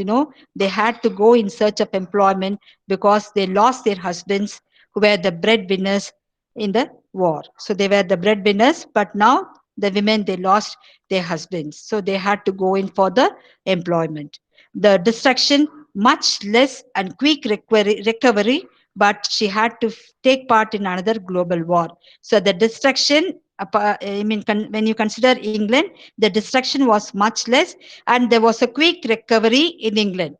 they had to go in search of employment because they lost their husbands who were the breadwinners in the war. So they were the breadwinners, but now the women, they lost their husbands. So they had to go in for the employment. The destruction, much less and quick recovery, but she had to take part in another global war. So the destruction, when you consider England, the destruction was much less, and there was a quick recovery in England.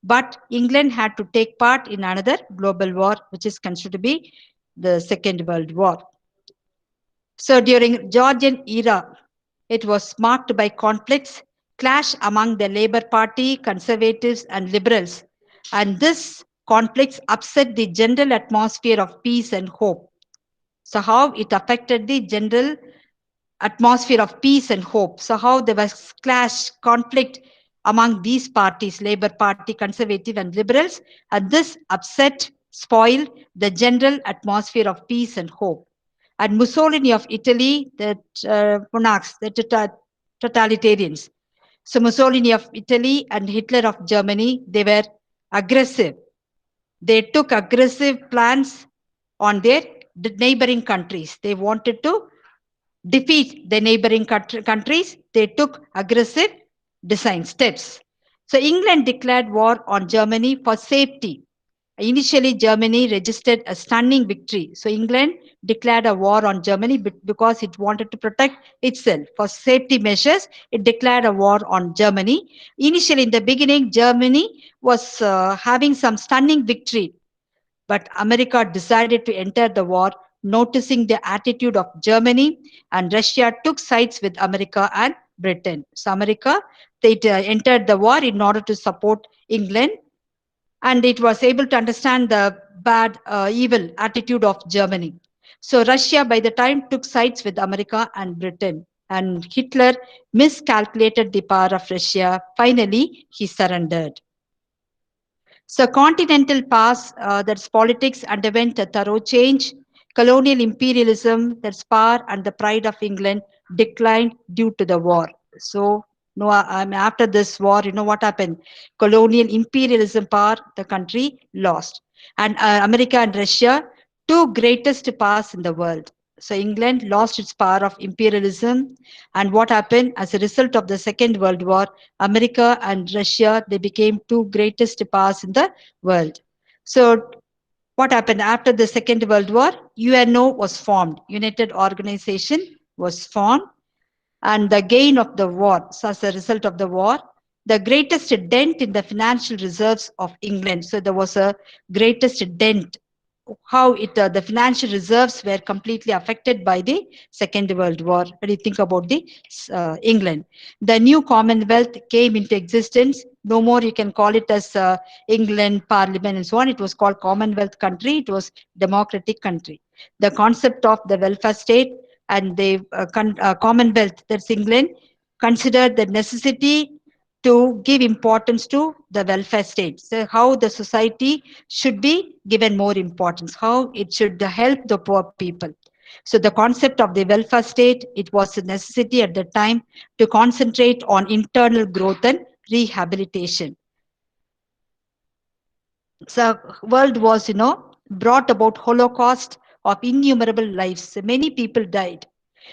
But England had to take part in another global war, which is considered to be the Second World War. So during Georgian era, it was marked by conflicts, clash among the Labour Party, conservatives, and liberals. And this conflicts upset the general atmosphere of peace and hope. So how it affected the general atmosphere of peace and hope. So how there was clash, conflict among these parties, Labour Party, Conservative and Liberals, and this upset, spoiled the general atmosphere of peace and hope. And Mussolini of Italy, the monarchs, the totalitarians. So Mussolini of Italy and Hitler of Germany, they were aggressive. They took aggressive plans on their neighboring countries. They wanted to defeat the neighboring countries. They took aggressive design steps. So England declared war on Germany for safety. Initially, Germany registered a stunning victory. So England declared a war on Germany because it wanted to protect itself. For safety measures, it declared a war on Germany. Initially, in the beginning, Germany was having some stunning victory. But America decided to enter the war, noticing the attitude of Germany, and Russia took sides with America and Britain. So America, they entered the war in order to support England, and it was able to understand the bad, evil attitude of Germany. So Russia, by the time, took sides with America and Britain, and Hitler miscalculated the power of Russia. Finally, he surrendered. So continental powers, that's politics, underwent a thorough change. Colonial imperialism, that's power and the pride of England, declined due to the war. So no, after this war, what happened? Colonial imperialism power, the country lost. And America and Russia, two greatest powers in the world. So England lost its power of imperialism. And what happened as a result of the Second World War? America and Russia, they became two greatest powers in the world. So what happened after the Second World War? UNO was formed. United Organization was formed. And the gain of the war, so as a result of the war, the greatest dent in the financial reserves of England. So there was a greatest dent, how the financial reserves were completely affected by the Second World War. When you think about the England, the new Commonwealth came into existence. No more you can call it as England Parliament and so on. It was called Commonwealth country. It was democratic country. The concept of the welfare state and the Commonwealth, that's England, considered the necessity to give importance to the welfare state. So how the society should be given more importance, how it should help the poor people. So the concept of the welfare state, it was a necessity at the time to concentrate on internal growth and rehabilitation. So world was, brought about holocaust of innumerable lives. So many people died.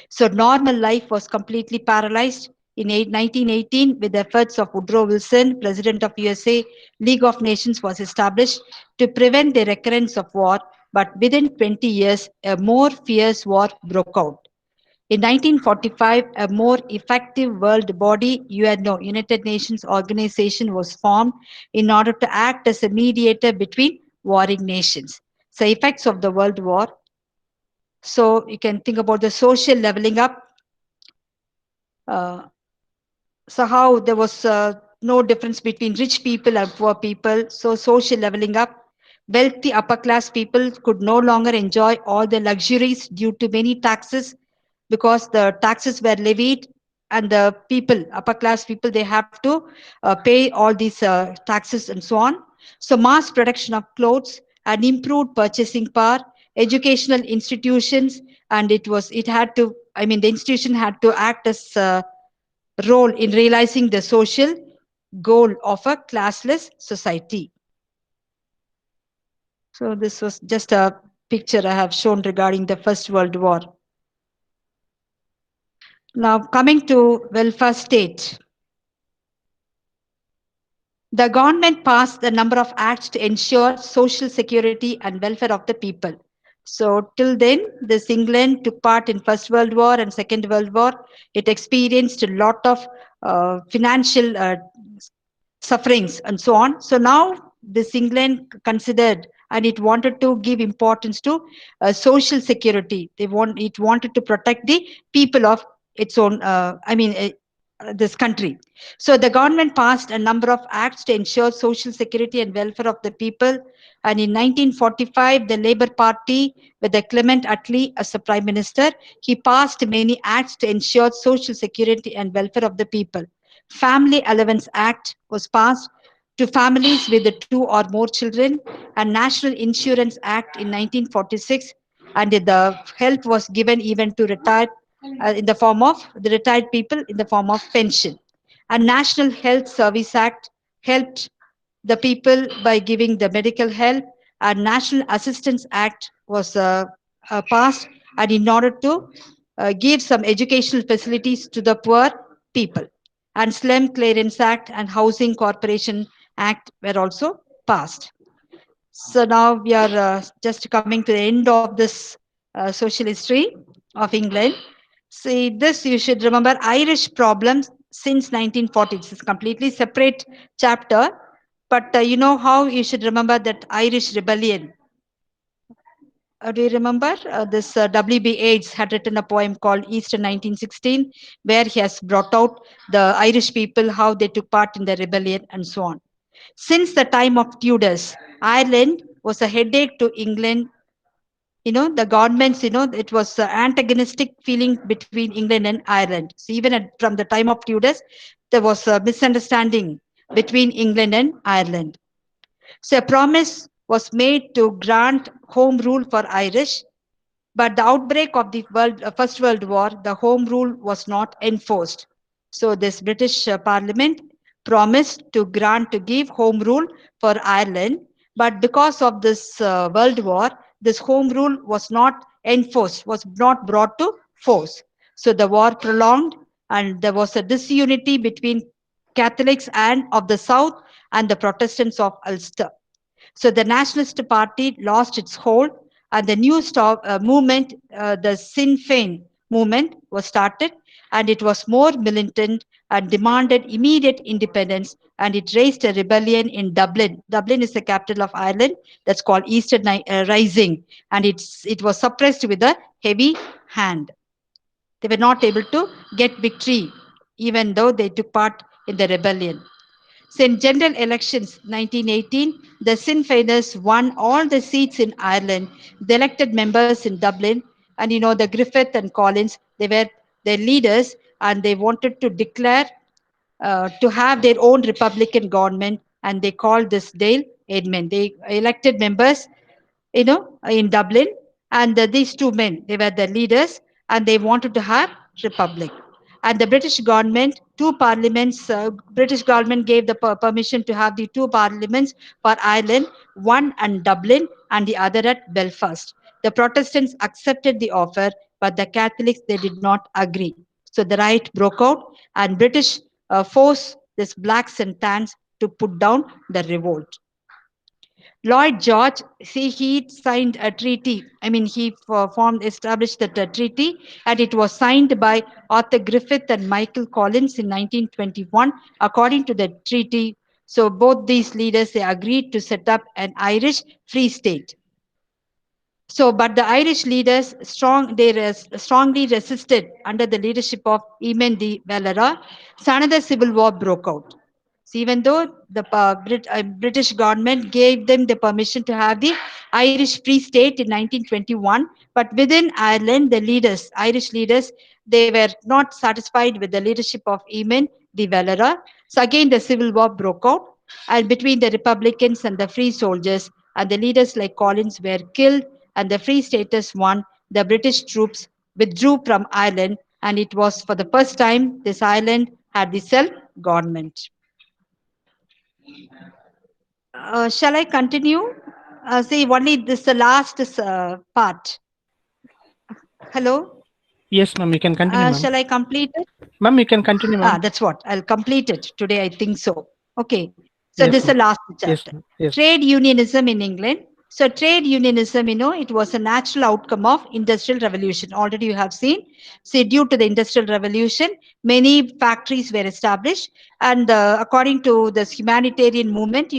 So normal life was completely paralyzed. In 1918, with the efforts of Woodrow Wilson, President of USA, League of Nations was established to prevent the recurrence of war. But within 20 years, a more fierce war broke out. In 1945, a more effective world body, UNO, United Nations Organization, was formed in order to act as a mediator between warring nations. So, effects of the World War. So, you can think about the social leveling up. Uh, so, how there was no difference between rich people and poor people. So, social leveling up. Wealthy upper class people could no longer enjoy all the luxuries due to many taxes, because the taxes were levied, and the people, upper class people, they have to pay all these taxes and so on. So mass production of clothes and improved purchasing power, educational institutions, and it had to, I mean, the institution had to act as a role in realizing the social goal of a classless society. So this was just a picture I have shown regarding the First World War. Now, coming to welfare state, the government passed a number of acts to ensure social security and welfare of the people. So till then, this England took part in First World War and Second World War. It experienced a lot of financial sufferings and so on. So now this England considered, and it wanted to give importance to social security. It wanted to protect the people of its own, this country. So the government passed a number of acts to ensure social security and welfare of the people. And in 1945, the Labour Party, with the Clement Attlee as the Prime Minister, he passed many acts to ensure social security and welfare of the people. Family Allowance Act was passed to families with the two or more children, and National Insurance Act in 1946, and the help was given even to retired in the form of the retired people in the form of pension. A National Health Service Act helped the people by giving the medical help. A National Assistance Act was passed, and in order to give some educational facilities to the poor people. And Slum Clearance Act and Housing Corporation Act were also passed. So now we are just coming to the end of this social history of England. See, this you should remember, Irish problems since 1940. This is completely separate chapter, but you know how you should remember that Irish rebellion. Do you remember this W.B. Yeats had written a poem called Easter 1916, where he has brought out the Irish people, how they took part in the rebellion and so on. Since the time of Tudors, Ireland was a headache to England. The governments, it was antagonistic feeling between England and Ireland. So even from the time of Tudors, there was a misunderstanding between England and Ireland. So a promise was made to grant home rule for Irish, but the outbreak of the First World War, the home rule was not enforced. So this British Parliament promised to give home rule for Ireland, but because of this World War, this home rule was not enforced, was not brought to force. So the war prolonged, and there was a disunity between Catholics and of the South and the Protestants of Ulster. So the Nationalist Party lost its hold, and the new movement, the Sinn Féin movement, was started, and it was more militant and demanded immediate independence, and it raised a rebellion in Dublin. Dublin is the capital of Ireland. That's called Easter Rising, and it was suppressed with a heavy hand. They were not able to get victory, even though they took part in the rebellion. So in general elections 1918, the Sinn Féiners won all the seats in Ireland. They elected members in Dublin, and the Griffith and Collins, they were their leaders, and they wanted to declare to have their own Republican government, and they called this Dale Edmund. They elected members, in Dublin, and these two men, they were the leaders, and they wanted to have republic. And the British government, two parliaments, British government gave the permission to have the two parliaments for Ireland, one at Dublin and the other at Belfast. The Protestants accepted the offer, but the Catholics, they did not agree. So the riot broke out, and British forced these blacks and tans to put down the revolt. Lloyd George, see, he signed a treaty. I mean, he established that treaty, and it was signed by Arthur Griffith and Michael Collins in 1921. According to the treaty, so both these leaders, they agreed to set up an Irish Free State. So, but the Irish leaders strongly resisted under the leadership of Eamon de Valera. So another civil war broke out. So even though the British government gave them the permission to have the Irish Free State in 1921, but within Ireland, the leaders, Irish leaders, they were not satisfied with the leadership of Eamon de Valera. So again, the civil war broke out, and between the Republicans and the Free soldiers, and the leaders like Collins were killed, and the Free Staters won. The British troops withdrew from Ireland, and it was for the first time this island had the self government. Shall I continue? See, only this the last part. Hello? Yes, ma'am. You can continue, ma'am. Shall I complete it? Ma'am, you can continue, ma'am. That's what. I'll complete it today. I think so. Okay. So Yes, this is the ma'am. last Yes, chapter. ma'am. Yes. Trade unionism in England. So trade unionism, it was a natural outcome of industrial revolution. Already you have seen. See, due to the industrial revolution, many factories were established, and according to this humanitarian movement,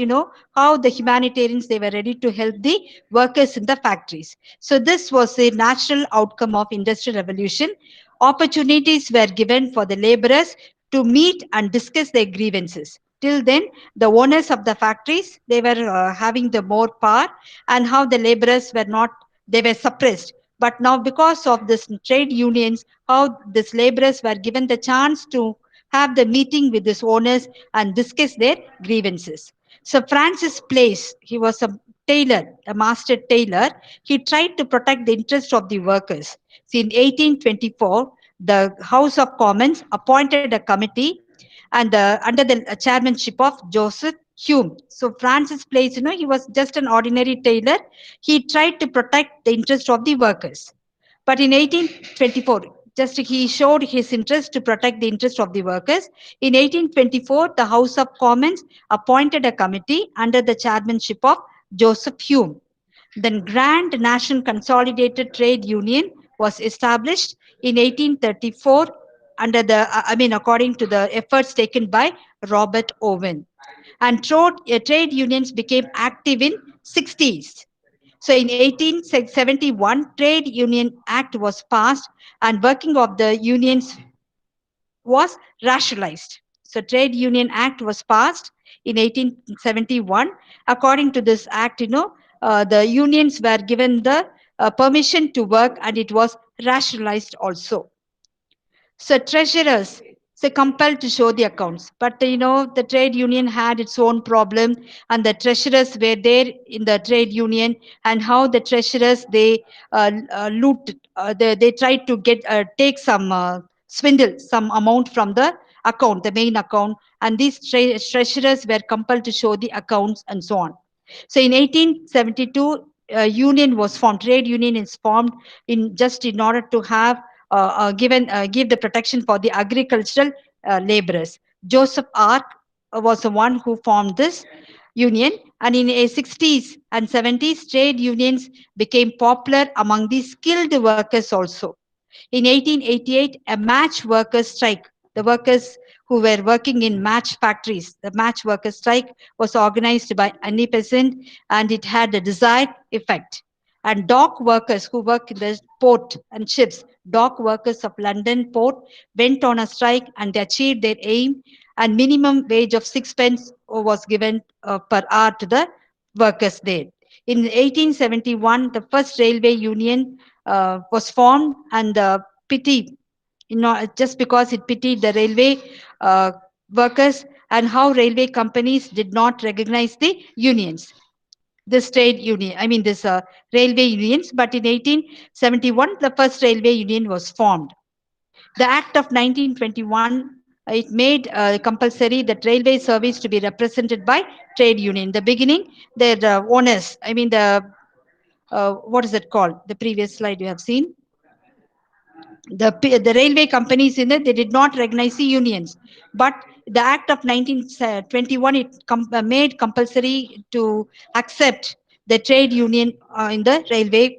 how the humanitarians, they were ready to help the workers in the factories. So this was a natural outcome of industrial revolution. Opportunities were given for the laborers to meet and discuss their grievances. Till then, the owners of the factories, they were having the more power, and how the laborers were not, they were suppressed. But now, because of this trade unions, how these laborers were given the chance to have the meeting with these owners and discuss their grievances. So Francis Place, he was a tailor, a master tailor. He tried to protect the interest of the workers. See, in 1824, the House of Commons appointed a committee, and under the chairmanship of Joseph Hume. So Francis Place, he was just an ordinary tailor. He tried to protect the interest of the workers. But in 1824, just he showed his interest to protect the interest of the workers. In 1824, the House of Commons appointed a committee under the chairmanship of Joseph Hume. Then Grand National Consolidated Trade Union was established in 1834 under according to the efforts taken by Robert Owen. And trade unions became active in 60s. So in 1871, Trade Union Act was passed, and working of the unions was rationalized. So Trade Union Act was passed in 1871. According to this act, the unions were given the permission to work, and it was rationalized also. So treasurers, so compelled to show the accounts, but the trade union had its own problem, and the treasurers were there in the trade union, and how the treasurers, they loot, they tried to get take some swindle some amount from the account, the main account, and these treasurers were compelled to show the accounts and so on. So in 1872, a union was formed. Trade union is formed in order to have give the protection for the agricultural laborers. Joseph Ark was the one who formed this union, and in the 60s and 70s, trade unions became popular among the skilled workers also. In 1888, a match workers strike, the workers who were working in match factories, the match workers strike was organized by Annie Besant, and it had a desired effect. And dock workers who work in the port and ships, dock workers of London port went on a strike, and they achieved their aim, and minimum wage of 6 pence was given per hour to the workers there. In 1871, the first railway union was formed, and the pity, just because it pitied the railway uh, workers and how railway companies did not recognize the unions, this trade union, I mean this railway unions. But in 1871, the first railway union was formed. The Act of 1921, it made compulsory that railway service to be represented by trade union. In the beginning, their owners, I mean what is it called? The previous slide you have seen, the railway companies in it, they did not recognize the unions. But the Act of 1921, it made compulsory to accept the trade union in the railway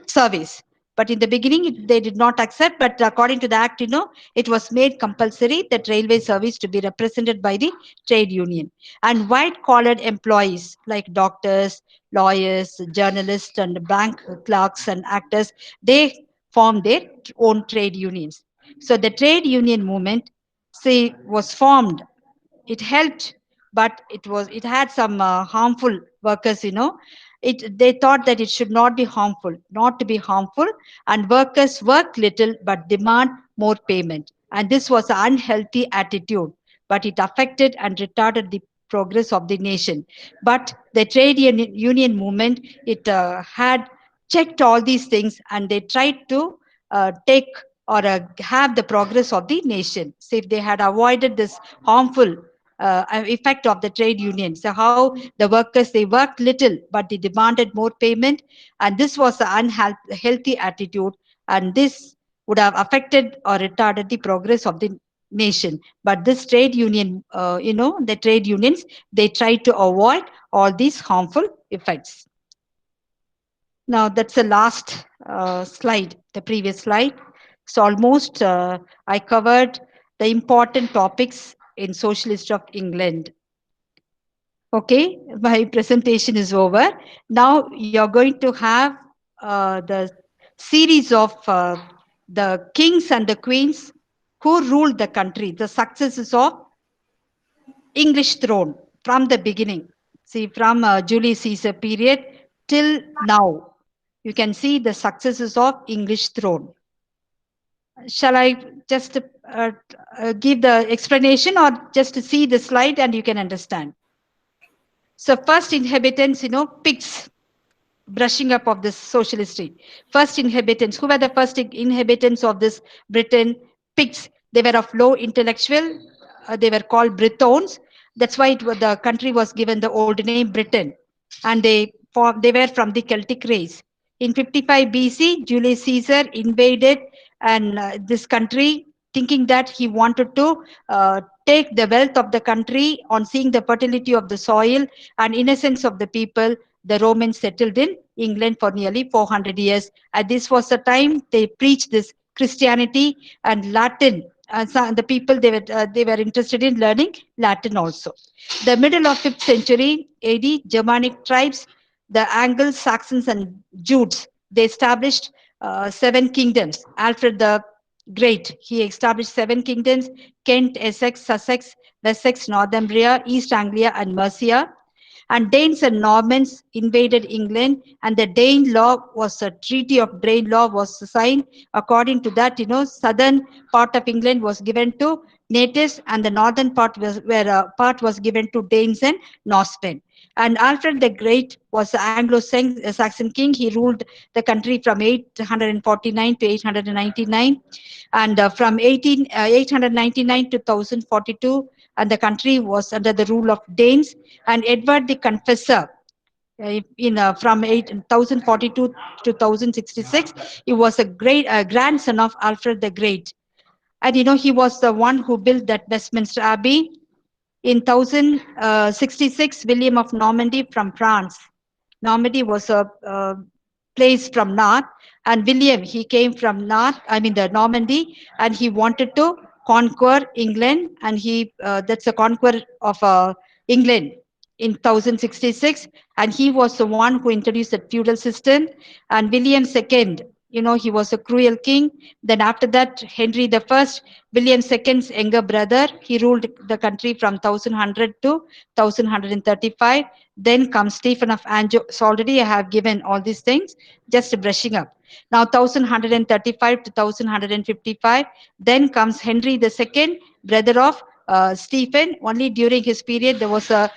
service. But in the beginning, they did not accept. But according to the act, it was made compulsory that railway service to be represented by the trade union. And white collared employees like doctors, lawyers, journalists, and bank clerks and actors, they formed their own trade unions. So the trade union movement, say, was formed. It helped, but it had some harmful workers. They thought that it should not be harmful, not to be harmful, and workers work little but demand more payment. And this was an unhealthy attitude, but it affected and retarded the progress of the nation. But the trade union movement, it had checked all these things, and they tried to take or have the progress of the nation. So if they had avoided this harmful effect of the trade union, so how the workers, they worked little but they demanded more payment, and this was an unhealthy attitude, and this would have affected or retarded the progress of the nation. But this trade union, the trade unions, they tried to avoid all these harmful effects. Now that's the last slide, the previous slide. So almost I covered the important topics in social history of England. Okay, my presentation is over. Now you're going to have the series of the kings and the queens who ruled the country, the successes of English throne from the beginning. See, from Julius Caesar period till now, you can see the successes of English throne. Shall I just give the explanation, or just to see the slide and you can understand? So first inhabitants, pigs, brushing up of this social history. First inhabitants, who were the first inhabitants of this Britain? Pigs. They were of low intellectual. They were called Britons. That's why the country was given the old name Britain. And they were from the Celtic race. In 55 BC, Julius Caesar invaded and this country, thinking that he wanted to take the wealth of the country on seeing the fertility of the soil and innocence of the people. The Romans settled in England for nearly 400 years. And this was the time they preached this Christianity and Latin. So the people, they were interested in learning Latin also. The middle of 5th century AD, Germanic tribes, the Angles, Saxons, and Jutes, they established 7 kingdoms. Alfred the Great, he established 7 kingdoms: Kent, Essex, Sussex, Wessex, Northumbria, East Anglia, and Mercia. And Danes and Normans invaded England, and the Dane law was a treaty of Dane law was signed. According to that, southern part of England was given to natives, and the northern part was where part was given to Danes and Norsemen. And Alfred the Great was an Anglo-Saxon king. He ruled the country from 849 to 899, and from 899 to 1042, and the country was under the rule of Danes. And Edward the Confessor, from 1042 to 1066, he was a great grandson of Alfred the Great. And he was the one who built that Westminster Abbey. In 1066, William of Normandy from France. Normandy was a place from north, and William, he came from north, I mean the Normandy, and he wanted to conquer England, and that's a conquer of England in 1066, and he was the one who introduced the feudal system. And William II, he was a cruel king. Then after that, Henry the First, William II's younger brother, he ruled the country from 1100 to 1135. Then comes Stephen of Anjou. So already I have given all these things, just brushing up. Now 1135 to 1155. Then comes Henry the Second, brother of Stephen. Only during his period there was a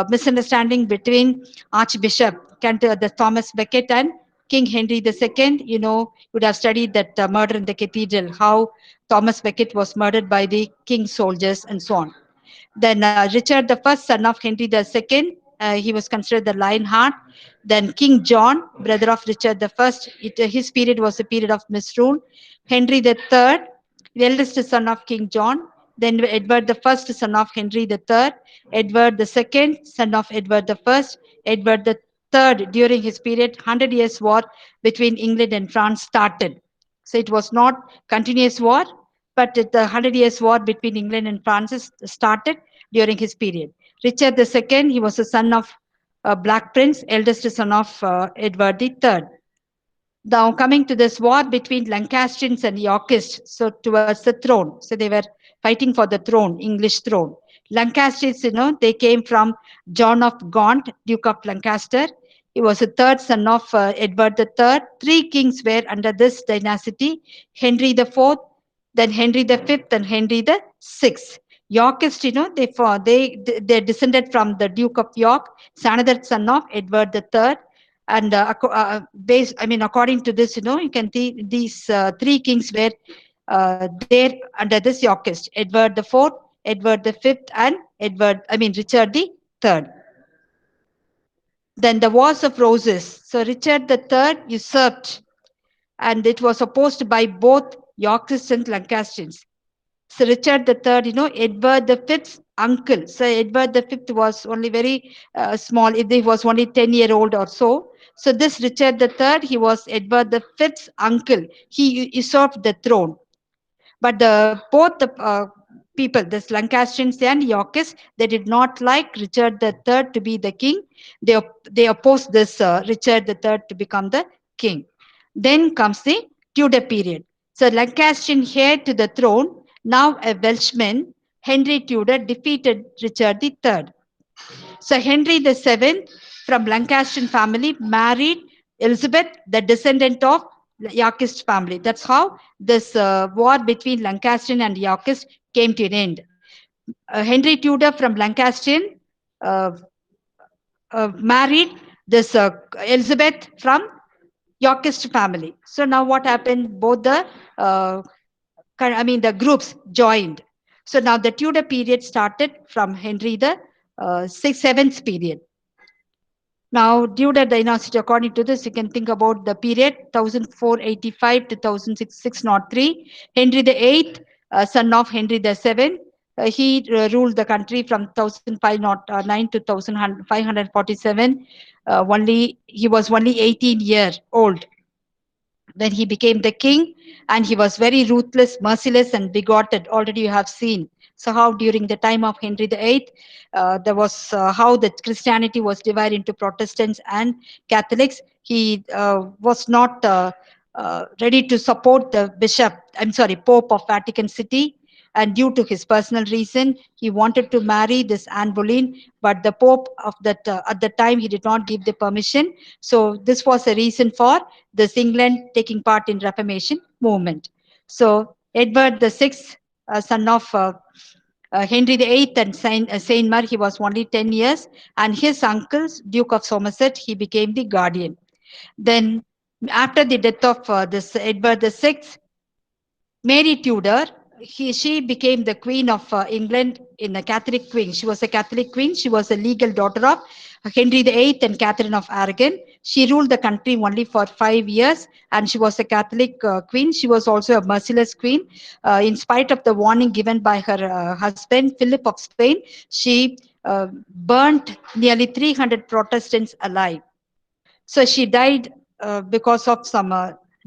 misunderstanding between Archbishop Cantor, the Thomas Becket, and King Henry II. You would have studied that murder in the cathedral, how Thomas Becket was murdered by the king's soldiers and so on. Then Richard the First, son of Henry II, he was considered the Lionheart. Then King John, brother of Richard the First, his period was a period of misrule. Henry the Third, the eldest son of King John. Then Edward the First, son of Henry the Third. Edward the Second, son of Edward the First. Edward the Third, during his period, 100 Years' War between England and France started. So it was not continuous war, but the 100 Years' War between England and France started during his period. Richard II, he was a son of Black Prince, eldest son of Edward III. Now coming to this war between Lancastrians and Yorkists, so towards the throne. So they were fighting for the throne, English throne. Lancastrians, they came from John of Gaunt, Duke of Lancaster. He was the third son of Edward III. Three kings were under this dynasty: Henry the Fourth, then Henry the Fifth, and Henry the Sixth. Yorkists, they descended from the Duke of York, another son of Edward III. And according to this, you can see these three kings were there under this Yorkist: Edward the Fourth, Edward the Fifth, and Richard the Third. Then the Wars of Roses. So Richard the Third usurped, and it was opposed by both Yorkists and Lancastrians. So Richard the Third, Edward the Fifth's uncle. So Edward the Fifth was only very small. He was only 10-year-old or so. So this Richard the Third, he was Edward the Fifth's uncle. He usurped the throne. But both the people, this Lancastrians and Yorkists, they did not like Richard the Third to be the king. They opposed this Richard the Third to become the king. Then comes the Tudor period. So Lancastrian heir to the throne, now a Welshman, Henry Tudor, defeated Richard the Third. So Henry the Seventh, from Lancastrian family, married Elizabeth, the descendant of Yorkist family. That's how this war between Lancastrian and Yorkist came to an end. Henry Tudor from Lancastrian married this Elizabeth from Yorkist family. So now what happened? Both the groups joined. So now the Tudor period started from Henry the seventh period. Now, Tudor dynasty, according to this, you can think about the period 1485 to 1603. Henry VIII, son of Henry VII, he ruled the country from 1509 to 1547. He was only 18 years old when he became the king, and he was very ruthless, merciless, and bigoted. Already you have seen. So how during the time of Henry VIII, there was how the Christianity was divided into Protestants and Catholics. He was not ready to support the Pope of Vatican City. And due to his personal reason, he wanted to marry this Anne Boleyn, but the Pope of that at the time, he did not give the permission. So this was a reason for this England taking part in Reformation movement. So Edward the Sixth, son of Henry VIII and Saint Mar, he was only 10 years, and his uncle, Duke of Somerset, he became the guardian. Then after the death of this Edward the Sixth, Mary Tudor, she became the Queen of England in a Catholic queen. She was a Catholic queen. She was a legal daughter of Henry VIII and Catherine of Aragon. She ruled the country only for 5 years, and she was a Catholic queen. She was also a merciless queen. In spite of the warning given by her husband, Philip of Spain, she burnt nearly 300 Protestants alive. So she died because of some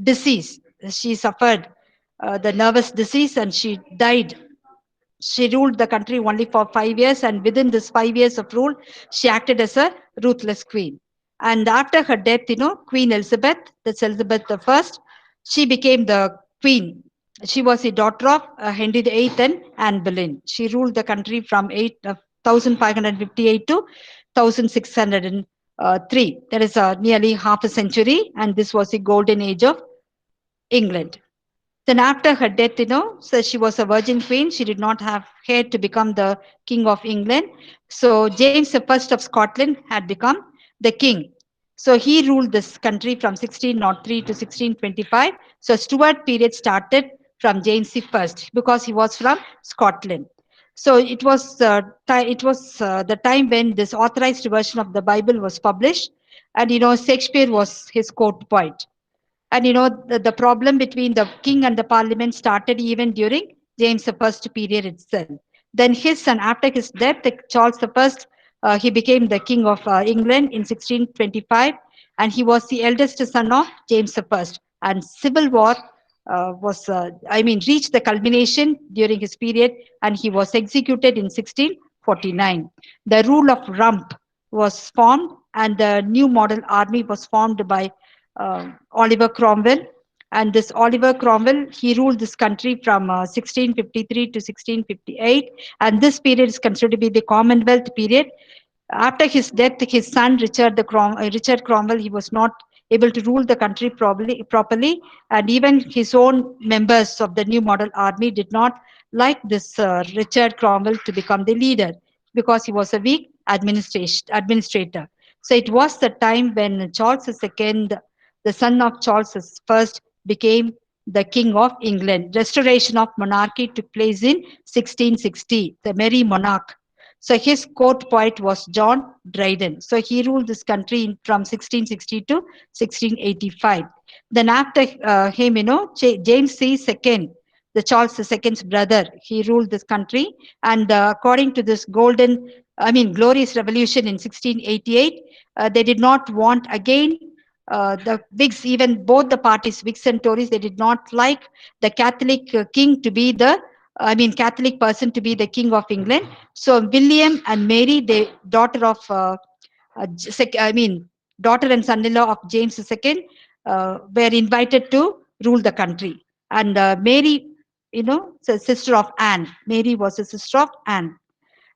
disease. She suffered the nervous disease, and she died. She ruled the country only for 5 years, and within this 5 years of rule, she acted as a ruthless queen. And after her death, Queen Elizabeth, that's Elizabeth I, she became the queen. She was the daughter of Henry VIII and Anne Boleyn. She ruled the country from 1558 to 1603. That is nearly half a century, and this was the golden age of England. Then after her death, so she was a virgin queen. She did not have heir to become the king of England. So James the First of Scotland had become the king. So he ruled this country from 1603 to 1625. So Stuart period started from James the First because he was from Scotland. So it was the time when this authorized version of the Bible was published, and Shakespeare was his court poet. And the problem between the king and the parliament started even during James the First period itself. Then his son, after his death, Charles the First, he became the king of England in 1625, and he was the eldest son of James the First. And civil war reached the culmination during his period, and he was executed in 1649. The rule of rump was formed, and the new model army was formed by Oliver Cromwell. And this Oliver Cromwell, he ruled this country from 1653 to 1658. And this period is considered to be the Commonwealth period. After his death, his son Richard Cromwell, he was not able to rule the country properly, and even his own members of the new model army did not like this Richard Cromwell to become the leader because he was a weak administrator. So it was the time when Charles II, the son of Charles I, became the King of England. Restoration of monarchy took place in 1660, the Merry Monarch. So his court poet was John Dryden. So he ruled this country from 1660 to 1685. Then after him, James II, the Charles II's brother, he ruled this country. And according to this glorious revolution in 1688, they did not want again the Whigs, even both the parties, Whigs and Tories, they did not like the Catholic king to be Catholic person to be the king of England. So William and Mary, the daughter of, daughter and son-in-law of James II, were invited to rule the country. And Mary, sister of Anne. Mary was a sister of Anne.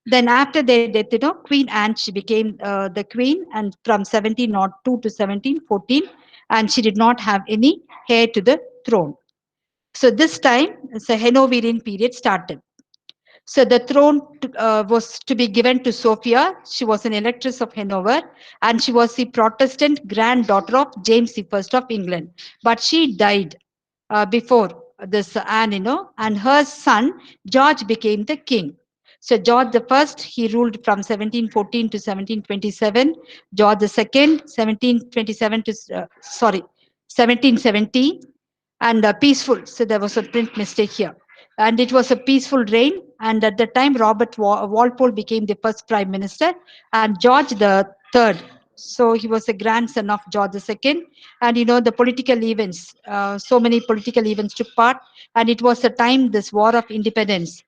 Then after their death, Queen Anne, she became the queen, and from 1702 to 1714, and she did not have any heir to the throne. So this time, the Hanoverian period started. So the throne was to be given to Sophia. She was an electress of Hanover, and she was the Protestant granddaughter of James I of England. But she died before this Anne, and her son George became the king. So George the First, he ruled from 1714 to 1727. George the Second, 1727 to 1770, and peaceful. So there was a print mistake here. And it was a peaceful reign. And at the time, Robert Walpole became the first prime minister, and George the Third. So he was a grandson of George II. And the political events, so many political events took part. And it was the time, this War of Independence,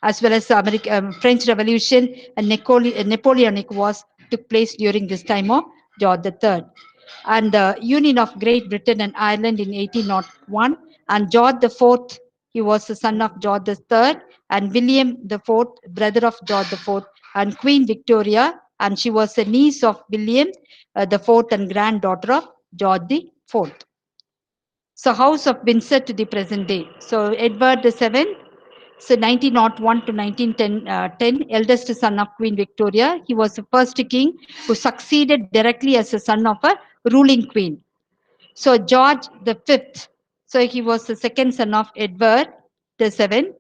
as well as the French Revolution and Napoleonic Wars took place during this time of George III. And the Union of Great Britain and Ireland in 1801. And George IV, he was the son of George III, and William IV, brother of George IV, and Queen Victoria, and she was a niece of William IV and granddaughter of George IV. So House of Windsor to the present day. So Edward VII, so 1901 to 1910, eldest son of Queen Victoria. He was the first king who succeeded directly as a son of a ruling queen. So George V, so he was the second son of Edward VII,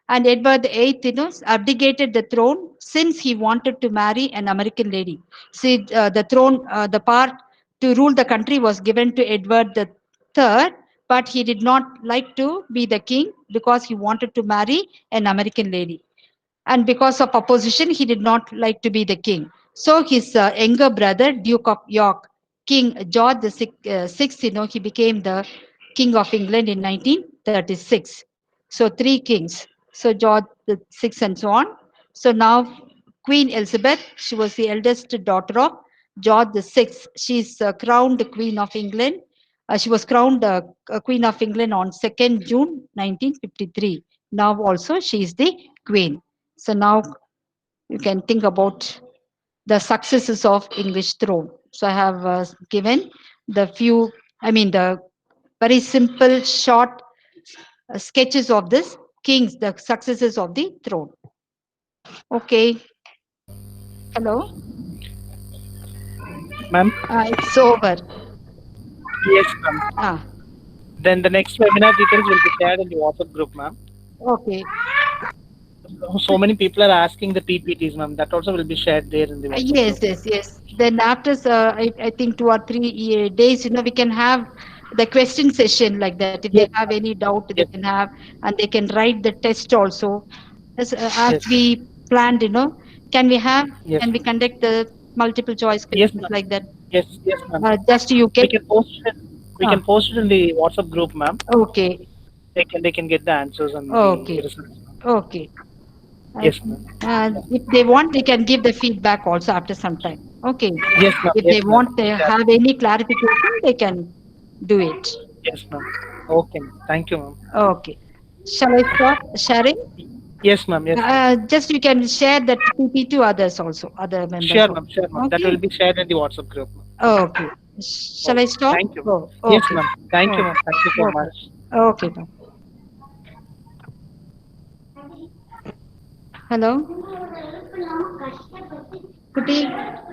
and Edward VIII, abdicated the throne since he wanted to marry an American lady. See, the throne, the power to rule the country was given to Edward III, but he did not like to be the king because he wanted to marry an American lady. And because of opposition, he did not like to be the king. So his younger brother, Duke of York, King George VI, he became the King of England in 1936. So three kings. So George VI and so on. So now Queen Elizabeth, she was the eldest daughter of George VI. She is crowned Queen of England. She was crowned Queen of England on 2nd June 1953. Now also she is the Queen. So now you can think about the successes of English throne. So I have given the few, I mean the very simple short sketches of this kings, the successes of the throne. Okay. Hello. Ma'am? It's over. Yes, ma'am. Ah, Then the next webinar details will be shared in the WhatsApp group, ma'am. okay. So many people are asking the PPTs, ma'am. That also will be shared there in the WhatsApp Yes, group. yes, yes. Then after, I think 2 or 3 days, we can have the question session like that. If they Yes, have ma'am. any doubt, they Yes, can have, and they can write the test also. As yes, we planned, can we have, yes, can we conduct the multiple choice yes, questions ma'am. like that? Yes, yes, ma'am. Just you We get, can post it. We ah, can post it in the WhatsApp group, ma'am. okay, They can get the answers and the okay, results. okay. Yes, ma'am. If they want, they can give the feedback also after some time. Okay. Yes, ma'am. If Yes, they ma'am. want, they Yeah. have any clarification, they can do it. Yes, ma'am. Okay, ma'am. Thank you, ma'am. Okay. Shall I stop sharing? Yes, ma'am. Yes, ma'am. Just you can share that PP to others also, other members Sure, also. ma'am. Sure, ma'am. That Okay. will be shared in the WhatsApp group, ma'am. Okay. Shall I Okay. stop? Thank you, ma'am. Oh, Yes, okay. ma'am. Thank you, Oh, ma'am. Thank you so okay. much. Okay. Bye. Hello. Kuti.